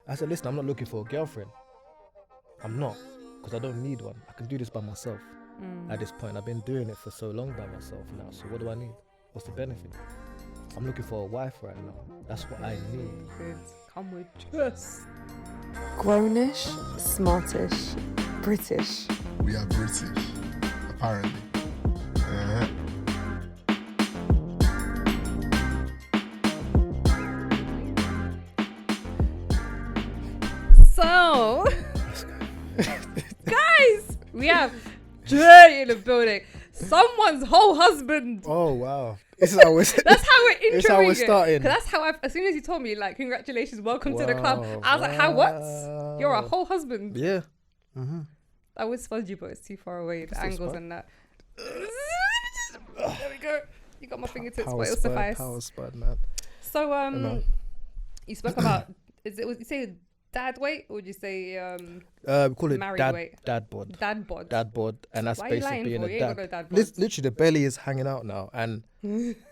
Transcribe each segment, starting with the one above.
I said, listen, I'm not looking for a girlfriend. I'm not, because I don't need one. I can do this by myself. At this point, I've been doing it for so long by myself now. So what do I need? What's the benefit? I'm looking for a wife right now. That's what I need. Good. Come with just. Grownish, smartish, British. We are British, apparently. So, guys, we have Jay in the building. Someone's whole husband. Oh, wow. This is how we're, That's how we're introing this is how we're it. starting. 'Cause that's how as soon as he told me, like, congratulations, welcome to the club. I was like, how, what? You're a whole husband. Yeah. Mm-hmm. I was spongy, but it's too far away. The It's angles fine. and that. There we go. You got my fingertips, but Power it'll spud, suffice. power spud, man. So, know. you spoke about, would you say dad weight, or would you say We call it married dad, weight? dad bod. Dad bod? Dad bod, and that's Why are you lying basically in for? a You ain't got dad. no dad bod. Literally, the belly is hanging out now, and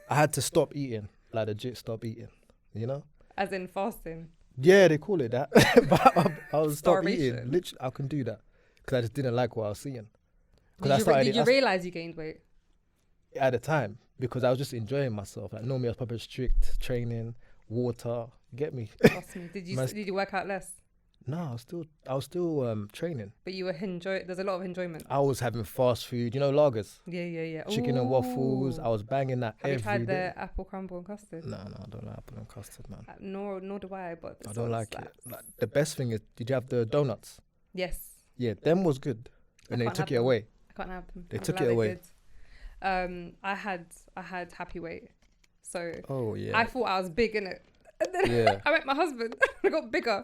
I had to stop eating, like legit stop eating, you know? As in fasting. Yeah, they call it that. But I was stop eating. Starvation. Literally, I can do that because I just didn't like what I was seeing. Did you realize you gained weight? At the time, because I was just enjoying myself. Like normally I was probably strict training, water. Get me? Trust me. Did Man- you work out less? No, I was still training. But you were there's a lot of enjoyment. I was having fast food, you know, lagers, Yeah. chicken and waffles. Ooh. I was banging that Have you every tried day. the apple crumble and custard? No, I don't like apple and custard, man. Nor do I, but I don't like it. Like, the best thing is, did you have the donuts? Yes. Yeah, them was good, and they can't took have it them. away. I can't have them. They I'm took glad it away. did. I had happy weight, so Oh yeah. I thought I was big in it. And then Yeah. I met my husband. I got bigger,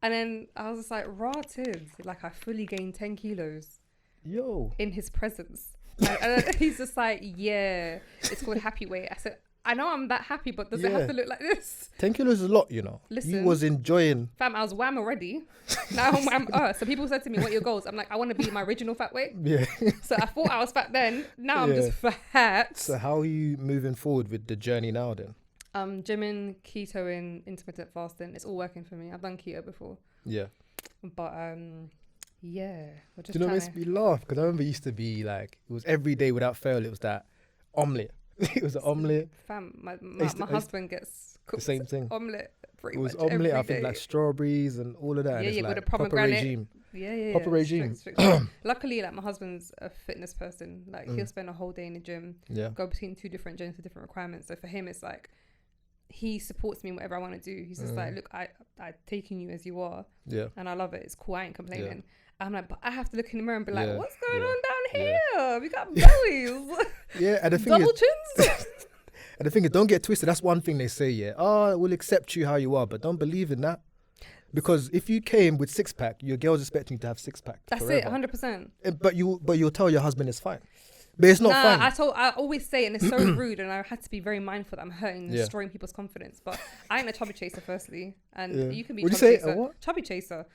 and then I was just like, rotted. Like I fully gained 10 kilos Yo. in his presence. And then he's just like, yeah, it's called happy weight. I said, I know I'm that happy, but does it Yeah. have to look like this? 10 kilos is a lot, you know. Listen. You was enjoying. Fam, I was wham already. Now I'm wham. So people said to me, what are your goals? I'm like, I want to be my original fat weight. Yeah. So I thought I was fat then. Now I'm Yeah. just fat. So how are you moving forward with the journey now then? Gymming, ketoing, intermittent fasting. It's all working for me. I've done keto before. Yeah. But yeah. We're just Do you know what trying makes me laugh? Because I remember it used to be like, it was every day without fail, it was that omelette. It was an omelette. Fam, my used to- husband gets The cooked same thing. omelette pretty It was much omelette, I every think day. like strawberries and all of that. and Yeah, it's yeah, with like a proper pomegranate. regime. Yeah. Proper regime. Strict. Luckily, like my husband's a fitness person. Like he'll spend a whole day in the gym, Yeah. go between 2 different gyms for different requirements. So for him, it's like he supports me in whatever I want to do. He's just like, look, I've taken you as you are, Yeah. and I love it. It's cool. I ain't complaining. I'm like, but I have to look in the mirror and be like, Yeah, what's going yeah, on down yeah. here? We got bellies, Yeah, and the thing double is, chins. and the thing is, don't get twisted. That's one thing they say, yeah. Oh, we'll accept you how you are, but don't believe in that. Because if you came with 6-pack, your girl's expecting you to have 6-pack. That's forever. it, 100%. But you'll tell your husband it's fine. But it's not fine. I always say, and it's so rude, and I had to be very mindful that I'm hurting and Yeah. destroying people's confidence. But I ain't a chubby chaser, firstly, and Yeah. you can be What'd chubby you say? A chaser. what? Chubby chaser.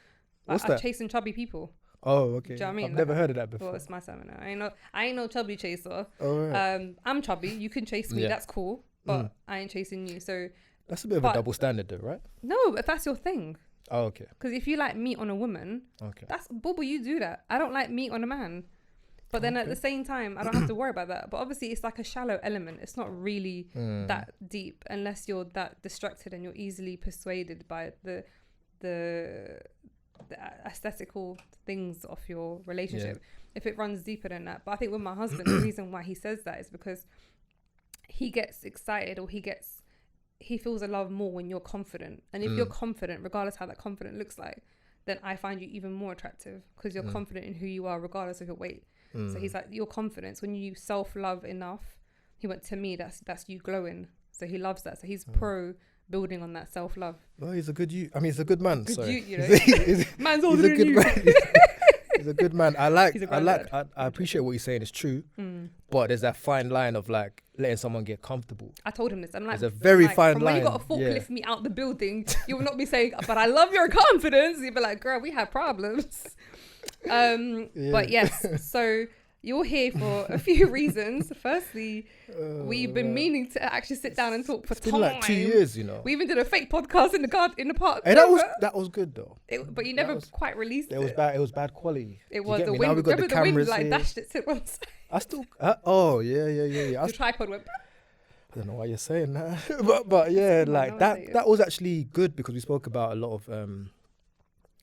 What's I'm that? chasing chubby people. Oh, okay. Do you know what I mean? I've Like, never heard of that before. Well, it's my seminar. I ain't no chubby chaser. Oh, right. I'm chubby. You can chase me. Yeah. That's cool. But I ain't chasing you. So That's a bit of but- a double standard though, right? no, if that's your thing. Oh, okay. Because if you like meat on a woman, Okay. that's bubble. You do that. I don't like meat on a man. But then at the same time, I don't have to worry about that. But obviously, it's like a shallow element. It's not really that deep unless you're that distracted and you're easily persuaded by the aesthetical things of your relationship. If it runs deeper than that. But I think with my husband, the reason why he says that is because he gets excited or he feels a love more when you're confident. And if you're confident, regardless how that confident looks like, then I find you even more attractive because you're confident in who you are regardless of your weight. So he's like, your confidence, when you self-love enough, he went, to me, that's you glowing. So he loves that. So he's pro building on that self-love. Well, he's a good he's a good man. Good sorry. you know. He's Man's a older than good you. man. He's a good man. I appreciate what he's saying. It's true. But there's that fine line of like letting someone get comfortable. I told him this. I'm like, There's a very fine from when you line. got to forklift me out the building, you will not be saying, but I love your confidence. You'll be like, girl, we have problems. But yes, so you're here for a few reasons. Firstly, we've been meaning to actually sit down and talk for It's been time. like 2 years, you know. We even did a fake podcast in the park. Hey, that was good though. But you never quite released it. It was bad quality. It You was get the me? wind. Now we got Remember the the wind cameras like here. dashed it to one side. I still. Yeah. The tripod went. I don't know why you're saying that, but yeah, Come on, like now I that. say it. That was actually good because we spoke about a lot of.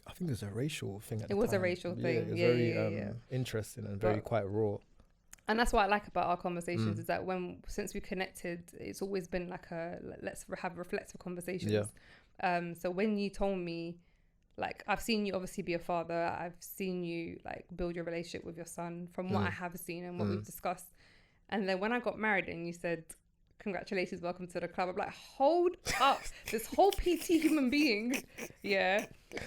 I think it was a racial thing. At It the was a time. racial thing. It was Yeah, very yeah. interesting and very But- quite raw. And that's what I like about our conversations is that since we connected, it's always been like let's have reflective conversations. Yeah. So when you told me, like, I've seen you obviously be a father, I've seen you like build your relationship with your son from what I have seen and what we've discussed. And then when I got married and you said, congratulations, welcome to the club, I'm like, hold up, this whole PT human being,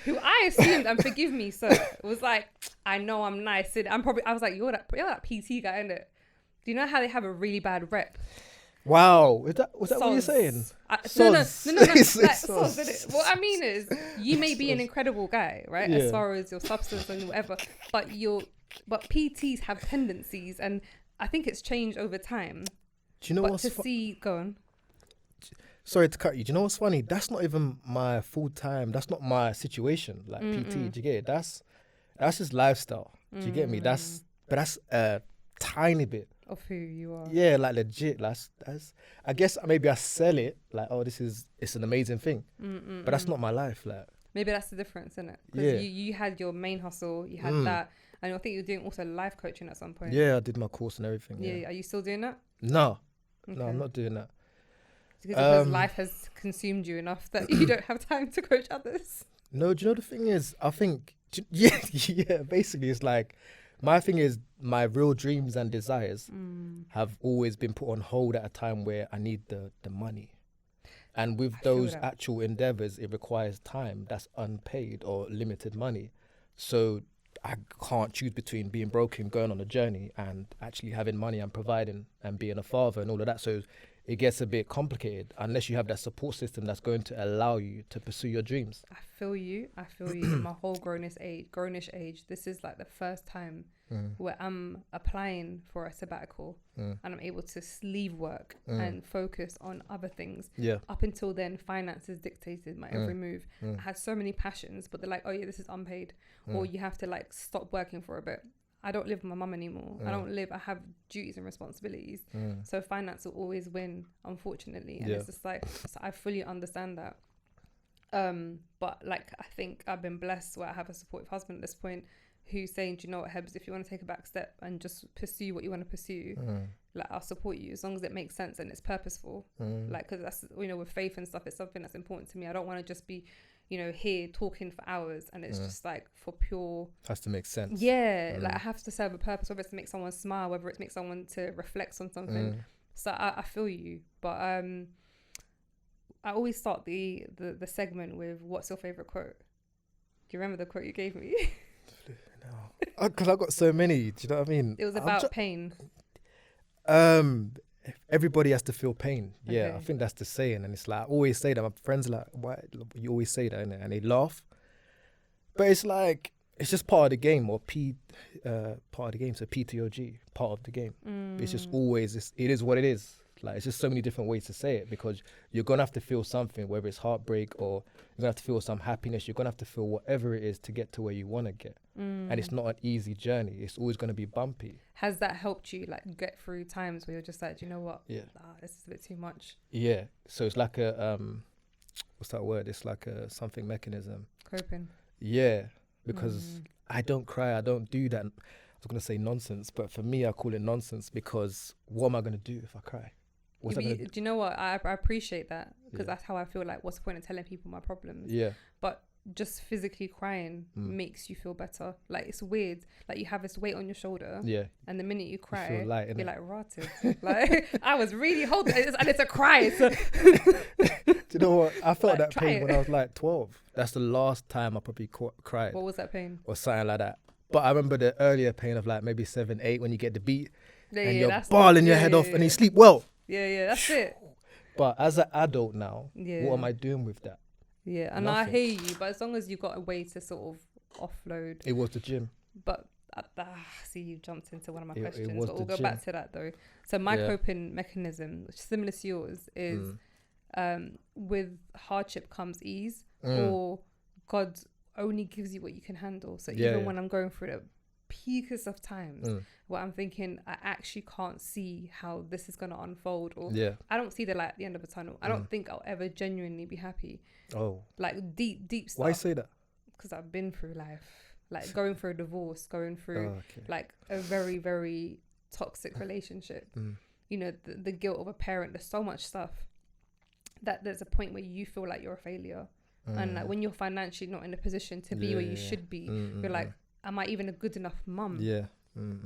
who I assumed, and forgive me, sir, was like, I know I'm nice. I was like, you're that PT guy, innit? Do you know how they have a really bad rep? Wow, was that what you're saying? No. Soz. Like, Soz. soz, innit? What I mean is, you may be an incredible guy, right? Yeah. As far as your substance and whatever, but PTs have tendencies, and I think it's changed over time. Do you know But what's go on. Sorry to cut you. Do you know what's funny? That's not even my full time. That's not my situation. Like PT, do you get it? That's just lifestyle. Do you get me? That's a tiny bit Of who you are. Yeah, like legit. That's. I guess maybe I sell it like, oh, it's an amazing thing, but that's not my life. Like maybe that's the difference, isn't it? Because Yeah. you had your main hustle, you had that, and I think you were doing also life coaching at some point. yeah, I did my course and everything. Yeah. Yeah. Are you still doing that? No, Okay. I'm not doing that. Because life has consumed you enough that you don't have time to coach others. No, do you know the thing is? I think yeah. Basically, it's like my thing is my real dreams and desires have always been put on hold at a time where I need the money. And with those that. actual endeavors, it requires time that's unpaid or limited money. So I can't choose between being broken, going on a journey, and actually having money and providing and being a father and all of that. So it gets a bit complicated unless you have that support system that's going to allow you to pursue your dreams. I feel you. In my whole grownish age, this is like the first time where I'm applying for a sabbatical and I'm able to leave work and focus on other things. Yeah. Up until then, finances dictated my every move. I had so many passions, but they're like, oh yeah, this is unpaid, or you have to like stop working for a bit. I don't live with my mum anymore. I have duties and responsibilities. So finance will always win, unfortunately. And it's just like, so I fully understand that. But like, I think I've been blessed where I have a supportive husband at this point who's saying, do you know what, Hebz, if you want to take a back step and just pursue what you want to pursue, like, I'll support you as long as it makes sense and it's purposeful. Like, because that's, with faith and stuff, it's something that's important to me. I don't want to just be, here talking for hours and it's just like for pure... Has to make sense. Yeah, like I have to serve a purpose, whether it's to make someone smile, whether it's to make someone to reflect on something. So I feel you. But I always start the segment with, what's your favourite quote? Do you remember the quote you gave me? No. Because I've got so many. Do you know what I mean? It was about pain. Everybody has to feel pain. Yeah, Okay. I think that's the saying. And it's like, I always say that. My friends are like, why? You always say that, innit? And they laugh. But it's like, it's just part of the game, or part of the game. So PTOG, part of the game. It's just always, it is what it is. Like, it's just so many different ways to say it, because you're going to have to feel something, whether it's heartbreak or you're going to have to feel some happiness. You're going to have to feel whatever it is to get to where you want to get. And it's not an easy journey. It's always going to be bumpy. Has that helped you like get through times where you're just like, do you know what? Yeah. This is a bit too much. Yeah. So it's like a, what's that word? It's like a something mechanism. Coping. Yeah. Because I don't cry. I don't do that. I was going to say nonsense, but for me, I call it nonsense, because what am I going to do if I cry? What's I gonna Do you know what? I appreciate that, because that's how I feel. Like, what's the point of telling people my problems? Yeah. But just physically crying makes you feel better. Like, it's weird. Like, you have this weight on your shoulder. Yeah. And the minute you cry, feel light, you're innit? like rotted. Like, I was really holding it, and it's a cry. So Do you know what? I felt Like, that try pain it. when I was like 12. That's the last time I probably cried, what was that pain? or something like that. But I remember the earlier pain of like maybe 7, 8, when you get the beat and you're that's bawling your head off and you sleep well. Yeah, that's it. But as an adult now, Yeah. what am I doing with that? Yeah, and Nothing. I hear you, but as long as you've got a way to sort of offload. It was the gym. But See, you jumped into one of my It questions, was but we'll the go gym. back to that though. So my Yeah. coping mechanism, which is similar to yours, is with hardship comes ease, or God only gives you what you can handle. So Yeah, even yeah. when I'm going through the peakest of times, where I'm thinking I actually can't see how this is going to unfold, or Yeah. I don't see the light at the end of a tunnel. I don't think I'll ever genuinely be happy. Oh. Like deep stuff. Why say that? Because I've been through life, like going through a divorce, going through Okay. like a very, very toxic relationship. You know, the guilt of a parent. There's so much stuff that there's a point where you feel like you're a failure. And like when you're financially not in a position to be where you should be, you're like, am I even a good enough mum? Yeah.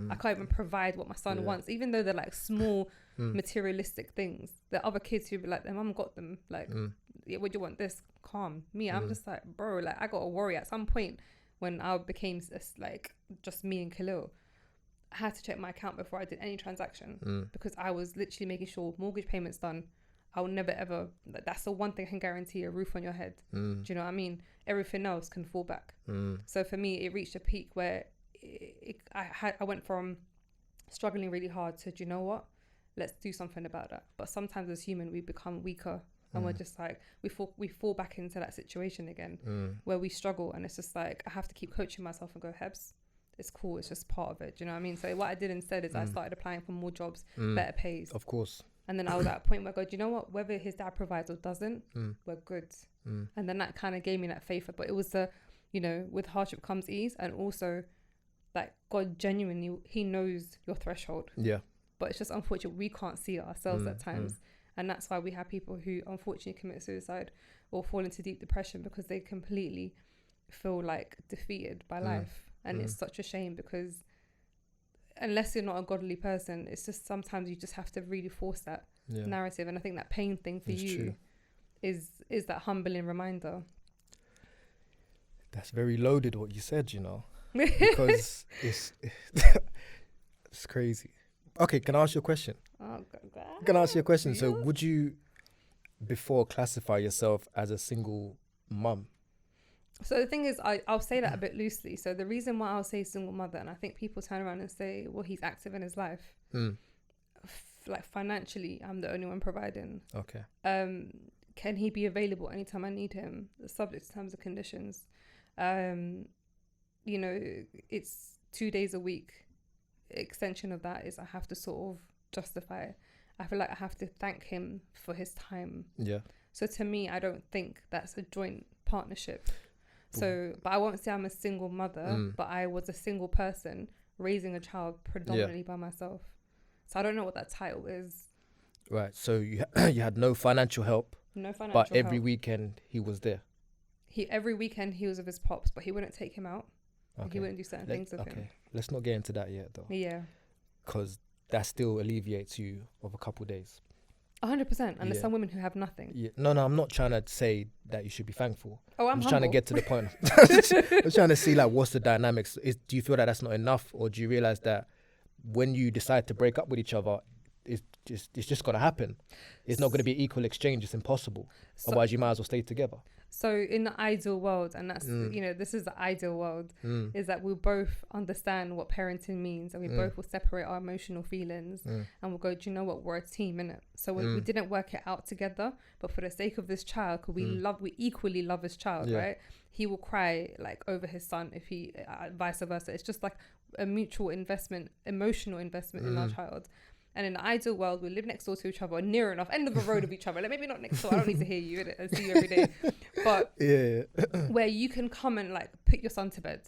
I can't even provide what my son wants, even though they're like small materialistic things. There are other kids who be like, their mum got them. Like, yeah, what do you want? This? Calm. Me, I'm just like, bro, like I got to worry. At some point when I became like just me and Khalil, I had to check my account before I did any transaction because I was literally making sure mortgage payments done. I will never ever, that's the one thing I can guarantee, a roof on your head. Do you know what I mean? Everything else can fall back. So for me, it reached a peak where I went from struggling really hard to, do you know what? Let's do something about that. But sometimes as human, we become weaker and we're just like, we fall back into that situation again where we struggle. And it's just like, I have to keep coaching myself and go, Hebz, it's cool. It's just part of it. Do you know what I mean? So what I did instead is I started applying for more jobs, better pays. Of course. And then I was at a point where I go, do you know what? Whether his dad provides or doesn't, we're good. And then that kind of gave me that faith. But it was the, you know, with hardship comes ease. And also, like, God genuinely, he knows your threshold. Yeah. But it's just unfortunate we can't see it ourselves at times. And that's why we have people who unfortunately commit suicide or fall into deep depression because they completely feel like defeated by life. And it's such a shame because unless you're not a godly person, it's just sometimes you just have to really force that narrative. And I think that pain thing for you is that humbling reminder. That's very loaded what you said, you know, because it's crazy. Okay, can I ask you a question? Oh, God. Can I ask you a question? So would you before classify yourself as a single mum? So the thing is, I'll say that a bit loosely. So the reason why I'll say single mother, and I think people turn around and say, well, he's active in his life. Like financially, I'm the only one providing. Okay. Can he be available anytime I need him? Subject to terms and conditions. You know, it's 2 days a week. Extension of that is I have to sort of justify it. I feel like I have to thank him for his time. Yeah. So to me, I don't think that's a joint partnership. So, but I won't say I'm a single mother, but I was a single person raising a child predominantly by myself. So I don't know what that title is. Right. So you had no financial help. No financial But every help. weekend he was there. Every weekend he was with his pops, but he wouldn't take him out. Okay. He wouldn't do certain things with him. Let's not get into that yet, though. Yeah. Because that still alleviates you of a couple days. 100%. And Yeah. there's some women who have nothing. Yeah. No, I'm not trying to say that you should be thankful. Oh, I'm just trying to humble. get to the point. I'm trying to see like what's the dynamics. Do you feel that that's not enough, or do you realize that when you decide to break up with each other, it's just gonna happen? It's not gonna be equal exchange. It's impossible. Otherwise, you might as well stay together. So in the ideal world, and that's, you know, this is the ideal world, is that we'll both understand what parenting means and we both will separate our emotional feelings and we'll go, do you know what, we're a team, innit? So we didn't work it out together, but for the sake of this child, because we equally love this child, right? He will cry like over his son if he, vice versa. It's just like a mutual investment, emotional investment in our child. And in the ideal world, we live next door to each other, near enough, end of the road of each other. Like maybe not next door. I don't need to hear you innit, and see you every day. But where you can come and like put your son to bed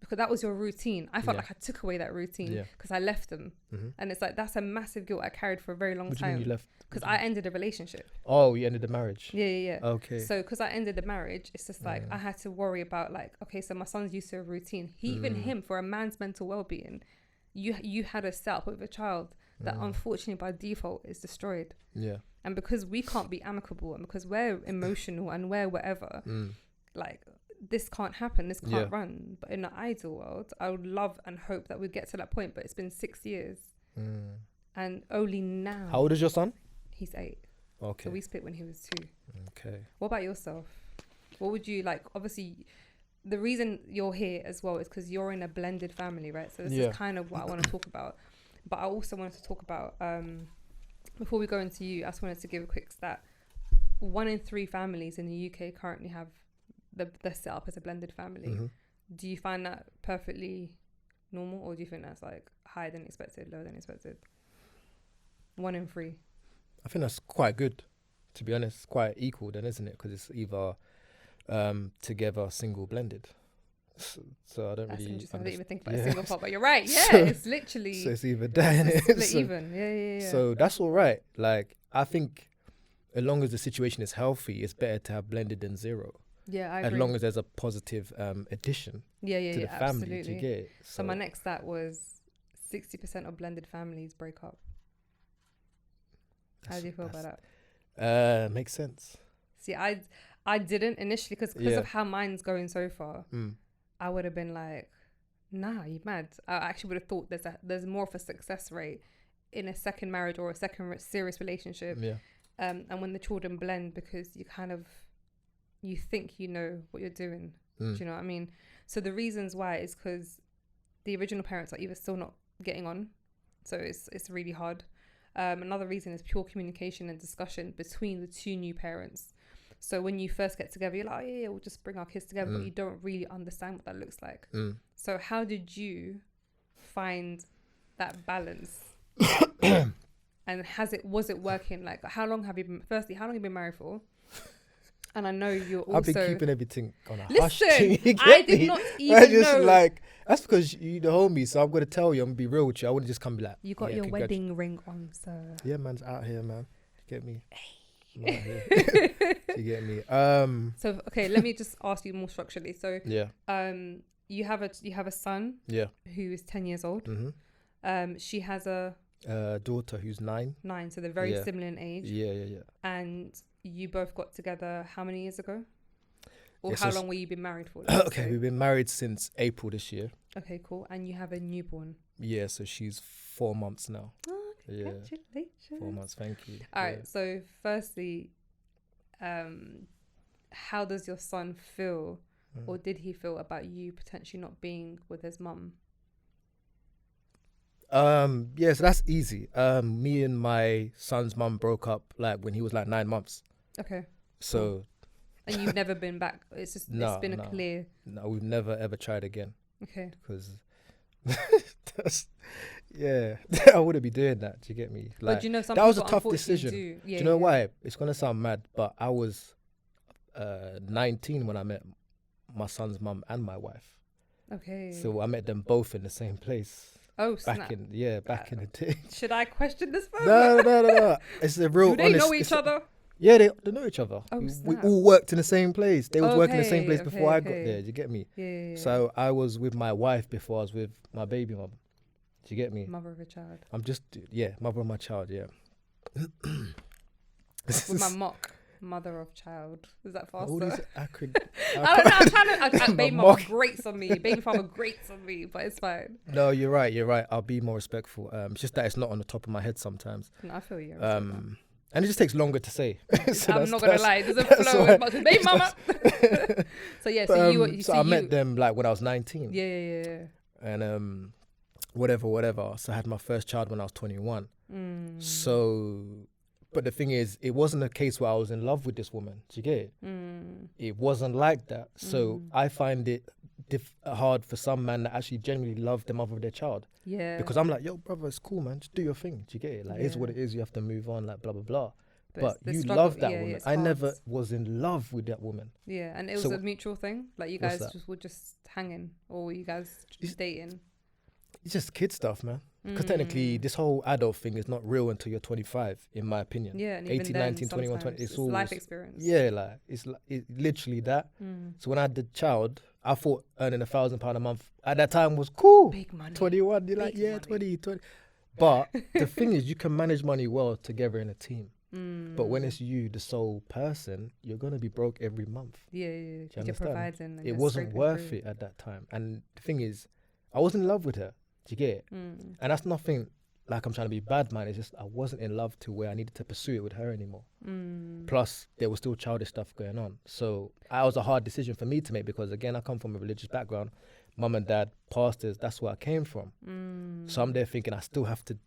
because that was your routine. I felt like I took away that routine because I left them, and it's like that's a massive guilt I carried for a very long What do you time. mean you left? Because I ended a relationship. Oh, you ended the marriage. Yeah. Okay. So because I ended the marriage, it's just like I had to worry about like, okay, so my son's used to a routine. Even him, for a man's mental well-being, you had a setup with a child that unfortunately by default is destroyed. Yeah. And because we can't be amicable and because we're emotional and we're whatever, like this can't happen, this can't run. But in the ideal world, I would love and hope that we get to that point. But it's been 6 years and only now. How old is your son? He's 8. Okay. So we split when he was 2. Okay. What about yourself? What would you like? Obviously, the reason you're here as well is because you're in a blended family, right? So this is kind of what I want to talk about. But I also wanted to talk about, before we go into you, I just wanted to give a quick stat. 1 in 3 families in the UK currently have the setup as a blended family. Mm-hmm. Do you find that perfectly normal, or do you think that's like higher than expected, lower than expected? 1 in 3. I think that's quite good, to be honest. Quite equal then, isn't it? Because it's either together, single, blended. So I don't That's really interesting. I didn't even think about yeah. a single pot, but you're right. Yeah, So- it's literally So it's either that, it's innit? split So- even. Yeah. So that's all right. Like, I think as long as the situation is healthy, it's better to have blended than zero. yeah, I As agree. long as there's a positive addition yeah, to the family. absolutely. Do you get it? So my next stat was 60% of blended families break up. How do you feel about that? Makes sense. See, I didn't initially because Yeah. of how mine's going so far. Mm. I would have been like, nah, you mad. I actually would have thought there's more of a success rate in a second marriage or a second serious relationship. Yeah. And when the children blend, because you think you know what you're doing. Do you know what I mean? So the reasons why is because the original parents are either still not getting on, so it's really hard. Another reason is pure communication and discussion between the 2 new parents. So when you first get together, you're like, oh, yeah, we'll just bring our kids together, but you don't really understand what that looks like. So how did you find that balance? And was it working? Like, how long have you been married for? And I know you're also... I've been keeping everything on a hush. Listen, You get I did me? not I even just know. like, that's because you the homie, so I'm going to tell you, I'm going to be real with you. I wouldn't just come and be like, You got yeah, your wedding ring on, sir. Yeah, man's out here, man. You get me? I'm out here. You get me? So, okay, let me just ask you more structurally. So, Yeah. you have a son Yeah. who is 10 years old. Mm-hmm. She has a Daughter who's 9. 9, so they're very Yeah. similar in age. Yeah. And you both got together how many years ago? Or Yeah, how so long were you been married for? let's Okay, say? we've been married since April this year. Okay, cool. And you have a newborn. Yeah, so she's 4 months now. Oh, Yeah. congratulations. 4 months, thank you. All right, so firstly, how does your son feel, or did he feel about you potentially not being with his mum? Yeah, so that's easy. Me and my son's mum broke up like when he was like 9 months. Okay. So And you've never been back? It's just, it's No, been a no. clear... no, we've never ever tried again Okay. because I wouldn't be doing that. Do you get me? But do you know, some that was a people tough unfortunately decision. do. Do you know why? It's gonna sound mad, but I was 19 when I met my son's mum and my wife. Okay. So I met them both in the same place. Oh, Back snap. in the day. Should I question this further? No. It's a real. Do they honest, know each other? Yeah, they know each other. Oh, we snap. all worked in the same place. They was working in the same place Okay, before I okay. got there. Do you get me? Yeah. So I was with my wife before I was with my baby mum. Do you get me? Mother of a child. I'm just mother of my child. Yeah. With my mock mother of child. Is that all faster? these acrid. I don't know. I'm trying to. My Baby mama mock. grates on me. Baby father grates on me, but it's fine. No, you're right. I'll be more respectful. It's just that it's not on the top of my head sometimes. No, I feel you. I respect And it just takes longer to say. So I'm that's- not gonna that's- lie. It doesn't that's flow why- as much as baby mama. So yeah. So you. So I met them like when I was 19. Yeah. And whatever. So I had my first child when I was 21. So, but the thing is, it wasn't a case where I was in love with this woman. Do you get it? It wasn't like that. So I find it hard for some men that actually genuinely love the mother of their child. Yeah. Because I'm like, yo, brother, it's cool, man. Just do your thing. Do you get it? Like, it's what it is. You have to move on, like, blah, blah, blah. But the you struggle- love that yeah, woman. it's I never hard. was in love with that woman. Yeah, and it was So a mutual thing. Like you what's guys that? were just hanging, or were you guys just dating? It's just kid stuff, man. Because technically, this whole adult thing is not real until you're 25, in my opinion. Yeah, and 18, even then, 19, 21, 20. sometimes It's all life experience. Yeah, like it's literally that. So when I had the child, I thought earning £1,000 a month at that time was cool. Big money. 21, you're like, Big yeah, money. 20. But the thing is, you can manage money well together in a team. But when it's you, the sole person, you're gonna be broke every month. Yeah. Do you You're understand? providing. and It you're wasn't scraping worth through. it at that time. And the thing is, I was in love with her. Do you get it? And that's nothing like I'm trying to be bad, man. It's just I wasn't in love to where I needed to pursue it with her anymore. Plus, there was still childish stuff going on. So that was a hard decision for me to make because, again, I come from a religious background. Mum and dad, pastors, that's where I came from. So I'm there thinking I still have to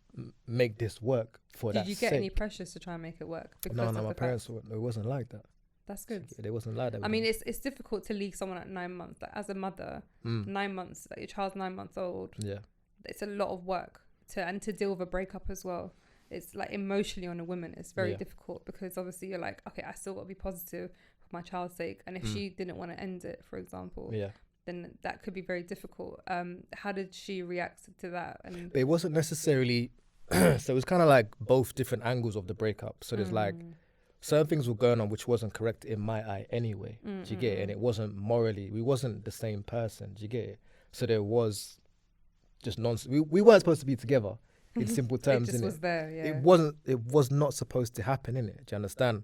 make this work for that Did you get sake. any pressures to try and make it work? No, my parents, it wasn't like that. That's good. They wasn't like that. I mean, it's difficult to leave someone at 9 months. Like, as a mother, 9 months, like your child's 9 months old. Yeah. It's a lot of work to deal with a breakup as well. It's like emotionally on a woman, it's very difficult because obviously you're like, okay, I still got to be positive for my child's sake. And if she didn't want to end it, for example, then that could be very difficult. How did she react to that? And but it wasn't necessarily, so it was kind of like both different angles of the breakup. So there's like, certain things were going on which wasn't correct in my eye anyway. Do you get it? And it wasn't morally, we wasn't the same person. Do you get it? So there was just nonsense. We weren't supposed to be together in simple terms. It just was there, yeah. It was not supposed to happen, innit? Do you understand?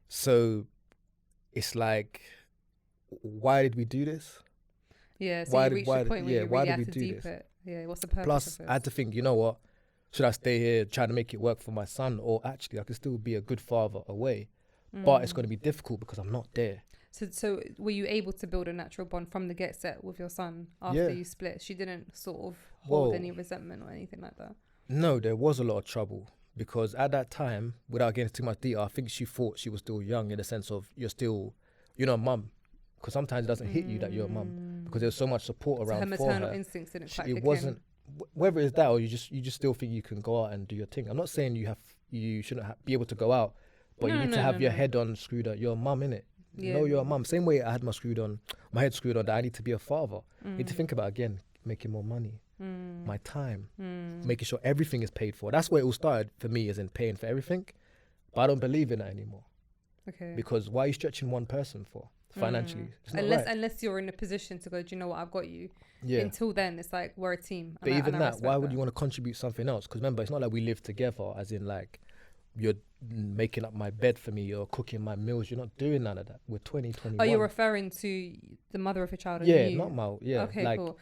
So it's like, why did we do this? Yeah, so you reached a point where you really had to deep it. Yeah, what's the purpose Plus, of it? I had to think, you know what? Should I stay here trying to make it work for my son? Or actually, I could still be a good father away. But it's going to be difficult because I'm not there. So were you able to build a natural bond from the get-set with your son after you split? She didn't sort of hold any resentment or anything like that? No, there was a lot of trouble because at that time, without getting too much detail, I think she thought she was still young in the sense of you're not a mum. Because sometimes it doesn't hit you that you're a mum because there's so much support around her for maternal her. instincts didn't quite It kick wasn't, whether it's that or you just still think you can go out and do your thing. I'm not saying you shouldn't be able to go out, but you need to have your head on screwed on. You're a mum, innit? Yeah. Know you're a mum. Same way I had my head screwed on that I need to be a father. I need to think about, again, making more money, my time, making sure everything is paid for. That's where it all started for me, as in paying for everything. But I don't believe in that anymore. Okay. Because why are you stretching one person for financially? It's not right. Unless you're in a position to go, do you know what, I've got you. Yeah. Until then, it's like we're a team. But even that, why would you want to contribute something else? Because remember, it's not like we live together, as in like you're making up my bed for me, you're cooking my meals. You're not doing none of that. We're 2021. Oh, you're referring to the mother of a child? And Yeah, you? not my, yeah. Okay, like cool.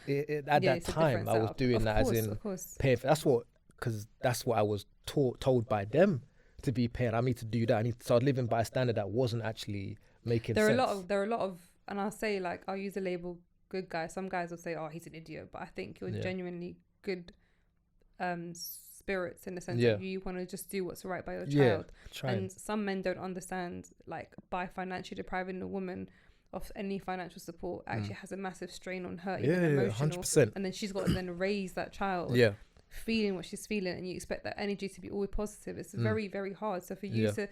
At that time, I was doing that as in paying for, because that's what I was told by them to be paying. I need to do that. So I was living by a standard that wasn't actually making sense. There are a lot of, and I'll say, like, I'll use the label good guy. Some guys will say, oh, he's an idiot, but I think you're genuinely good spirits in the sense that you want to just do what's right by your child. And some men don't understand, like, by financially depriving a woman of any financial support actually has a massive strain on her, even emotional. 100%. And then she's got to then raise that child feeling what she's feeling, and you expect that energy to be always positive. It's very, very hard. So for you to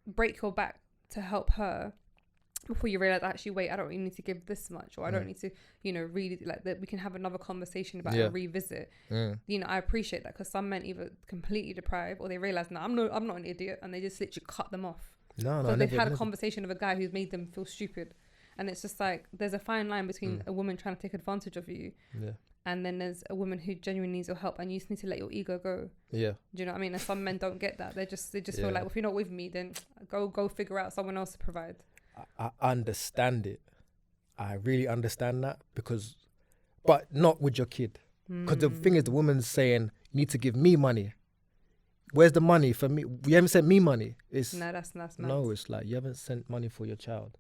break your back to help her before you realize, actually, wait, I don't really need to give this much, or I don't need to, really, like, that we can have another conversation about a revisit. I appreciate that, because some men either completely deprive, or they realize, no, I'm not an idiot, and they just literally cut them off. Because they've had a conversation with a guy who's made them feel stupid. And it's just like, there's a fine line between a woman trying to take advantage of you and then there's a woman who genuinely needs your help, and you just need to let your ego go. Yeah. Do you know what I mean? And some men don't get that. They just feel like, well, if you're not with me, then go figure out someone else to provide. I understand it. I really understand that, but not with your kid. Because the thing is, the woman's saying, you need to give me money. Where's the money for me? You haven't sent me money. No, that's mad. No, it's like, you haven't sent money for your child.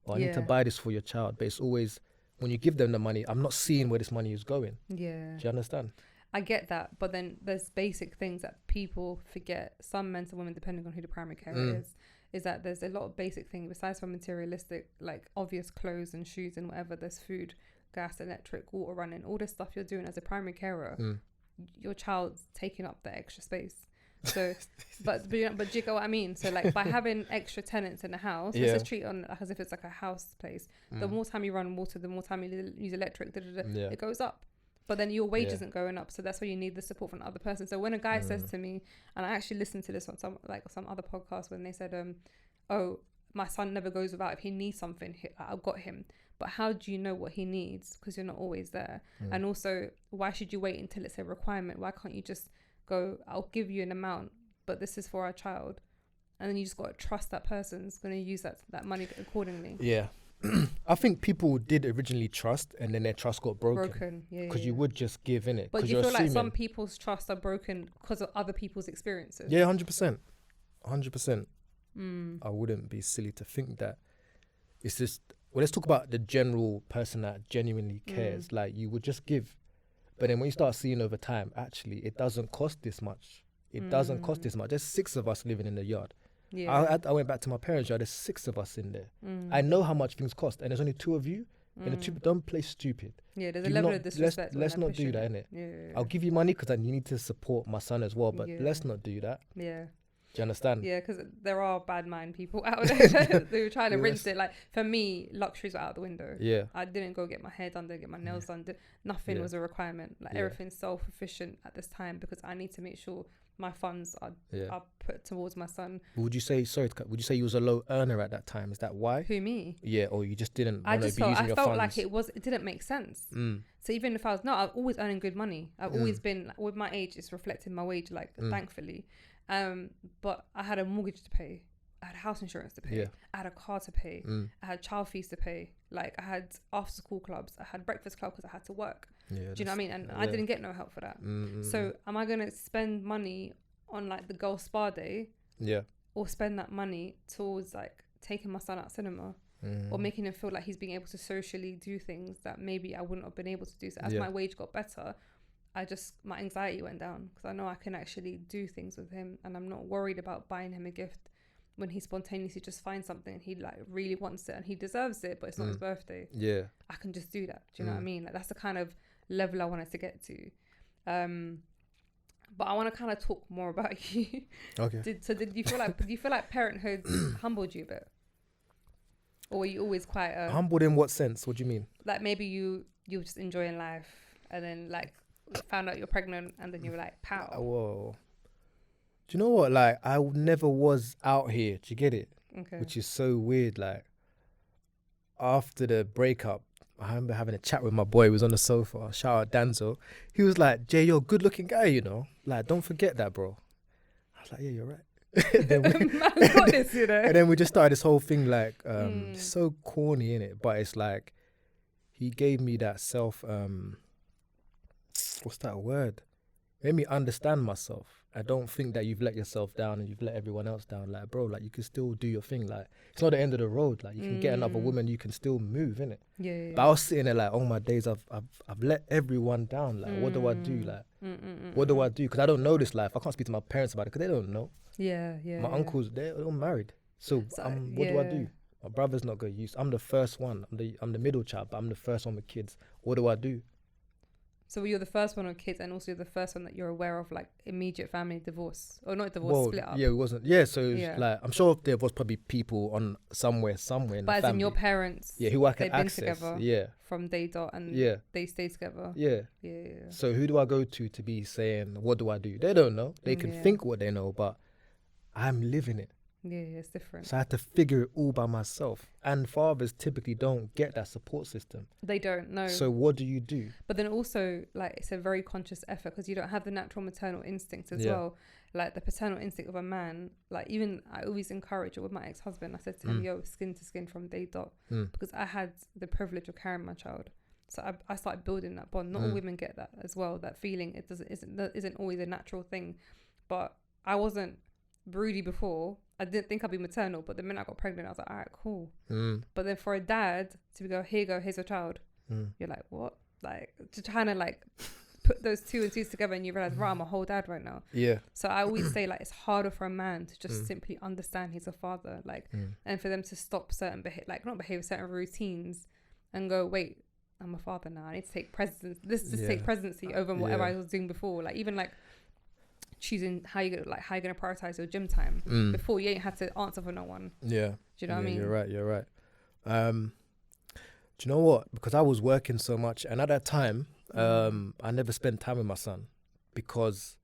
Or I need to buy this for your child. But it's always, when you give them the money, I'm not seeing where this money is going. Yeah. Do you understand? I get that. But then there's basic things that people forget. Some men and women, depending on who the primary carer is that there's a lot of basic things besides from materialistic, like obvious clothes and shoes and whatever. There's food, gas, electric, water running, all this stuff you're doing as a primary carer. Your child's taking up the extra space. So, but do you get what I mean? So, like, by having extra tenants in the house, let's just treat it on as if it's like a house place. The more time you run water, the more time you use electric, it goes up. But then your wage isn't going up, so that's why you need the support from the other person. So when a guy says to me, and I actually listened to this on some other podcast when they said, "Oh, my son never goes without. If he needs something, I've got him." But how do you know what he needs? Because you're not always there. And also, why should you wait until it's a requirement? Why can't you just go, I'll give you an amount, but this is for our child, and then you just got to trust that person's going to use that money accordingly. Yeah, I think people did originally trust, and then their trust got broken. Yeah. Because you would just give in it. But you feel like some people's trust are broken because of other people's experiences. Yeah, 100%. 100%. I wouldn't be silly to think that. It's just, well, let's talk about the general person that genuinely cares. Like, you would just give. But then when you start seeing over time, actually, it doesn't cost this much. It doesn't cost this much. There's 6 of us living in the yard. Yeah. I went back to my parents' yard. There's 6 of us in there. I know how much things cost, and there's only 2 of you. And the 2, don't play stupid. Yeah, there's a level of disrespect. Let's not do that, innit? Yeah. I'll give you money because you need to support my son as well, but let's not do that. Yeah. Do you understand? Yeah, because there are bad mind people out there who were trying to rinse it. Like, for me, luxuries were out the window. Yeah. I didn't go get my hair done, didn't get my nails done. Nothing was a requirement. Like, everything's self-efficient at this time because I need to make sure my funds are put towards my son. Would you say you was a low earner at that time? Is that why? Who, me? Yeah, or you just didn't want to be using your funds? I felt like it didn't make sense. So even if I've always earning good money. I've always been, like, with my age, it's reflected in my wage, like, thankfully. But I had a mortgage to pay. I had house insurance to pay. I had a car to pay. I had child fees to pay. Like, I had after school clubs. I had breakfast club because I had to work. Do you know what I mean? And I didn't get no help for that. So am I going to spend money on, like, the girl spa day? Yeah. Or spend that money towards, like, taking my son out cinema? Or making him feel like he's being able to socially do things that maybe I wouldn't have been able to do. So as my wage got better, my anxiety went down because I know I can actually do things with him, and I'm not worried about buying him a gift when he spontaneously just finds something and he, like, really wants it and he deserves it, but it's not his birthday. Yeah, I can just do that. Do you know what I mean? Like, that's the kind of level I wanted to get to. But I want to kind of talk more about you. Okay. Did you feel like parenthood humbled you a bit, or were you always quite humbled in what sense? What do you mean? Like, maybe you were just enjoying life and then, like, found out you're pregnant and then you were like, pow. Whoa. Do you know what? Like, I never was out here. Do you get it? Okay. Which is so weird. Like, after the breakup, I remember having a chat with my boy who was on the sofa. Shout out Danzo. He was like, Jay, you're a good looking guy, you know? Like, don't forget that, bro. I was like, yeah, you're right. and then we just started this whole thing, like, so corny, innit? But it's like, he gave me that what's that word? Made me understand myself. I don't think that you've let yourself down and you've let everyone else down. Like, bro, like, you can still do your thing. Like, it's not the end of the road. Like, you can get another woman, you can still move, innit? Yeah. But I was sitting there like, oh my days, I've let everyone down. Like, what do I do? Like, what do I do? Because I don't know this life. I can't speak to my parents about it because they don't know. Yeah. My uncles, they're all married. So what do I do? My brother's not got used. I'm the first one. I'm the middle child, but I'm the first one with kids. What do I do? So you're the first one with kids, and also you're the first one that you're aware of, like, immediate family divorce, or not divorce, split up. Yeah, it wasn't. Yeah, so it was like, I'm sure there was probably people on somewhere in but the family. But as in your parents, who I can access. Been together, yeah, from day dot, and they stay together. Yeah. So who do I go to be saying, what do I do? They don't know. They can think what they know, but I'm living it. Yeah, it's different. So I had to figure it all by myself. And fathers typically don't get that support system. They don't, no. So what do you do? But then also, like, it's a very conscious effort because you don't have the natural maternal instinct as well. Like, the paternal instinct of a man, like, even I always encourage it with my ex-husband. I said to him, yo, skin to skin from day dot. Because I had the privilege of carrying my child. So I started building that bond. Not all women get that as well. That feeling, isn't always a natural thing. But I wasn't broody before. I didn't think I'd be maternal, but the minute I got pregnant, I was like, all right, cool. But then for a dad to go, here's your child. You're like, what? Like, to trying to, like, put those 2 and 2 together, and you realize, right, I'm a whole dad right now. Yeah. So I always say, like, it's harder for a man to just simply understand he's a father, like, and for them to stop certain certain routines and go, wait, I'm a father now. I need to take take presidency over whatever I was doing before. Like, even, like, choosing how you're gonna prioritize your gym time. Before, you ain't had to answer for no one. Yeah. Do you know what I mean? You're right. Do you know what? Because I was working so much, and at that time, I never spent time with my son because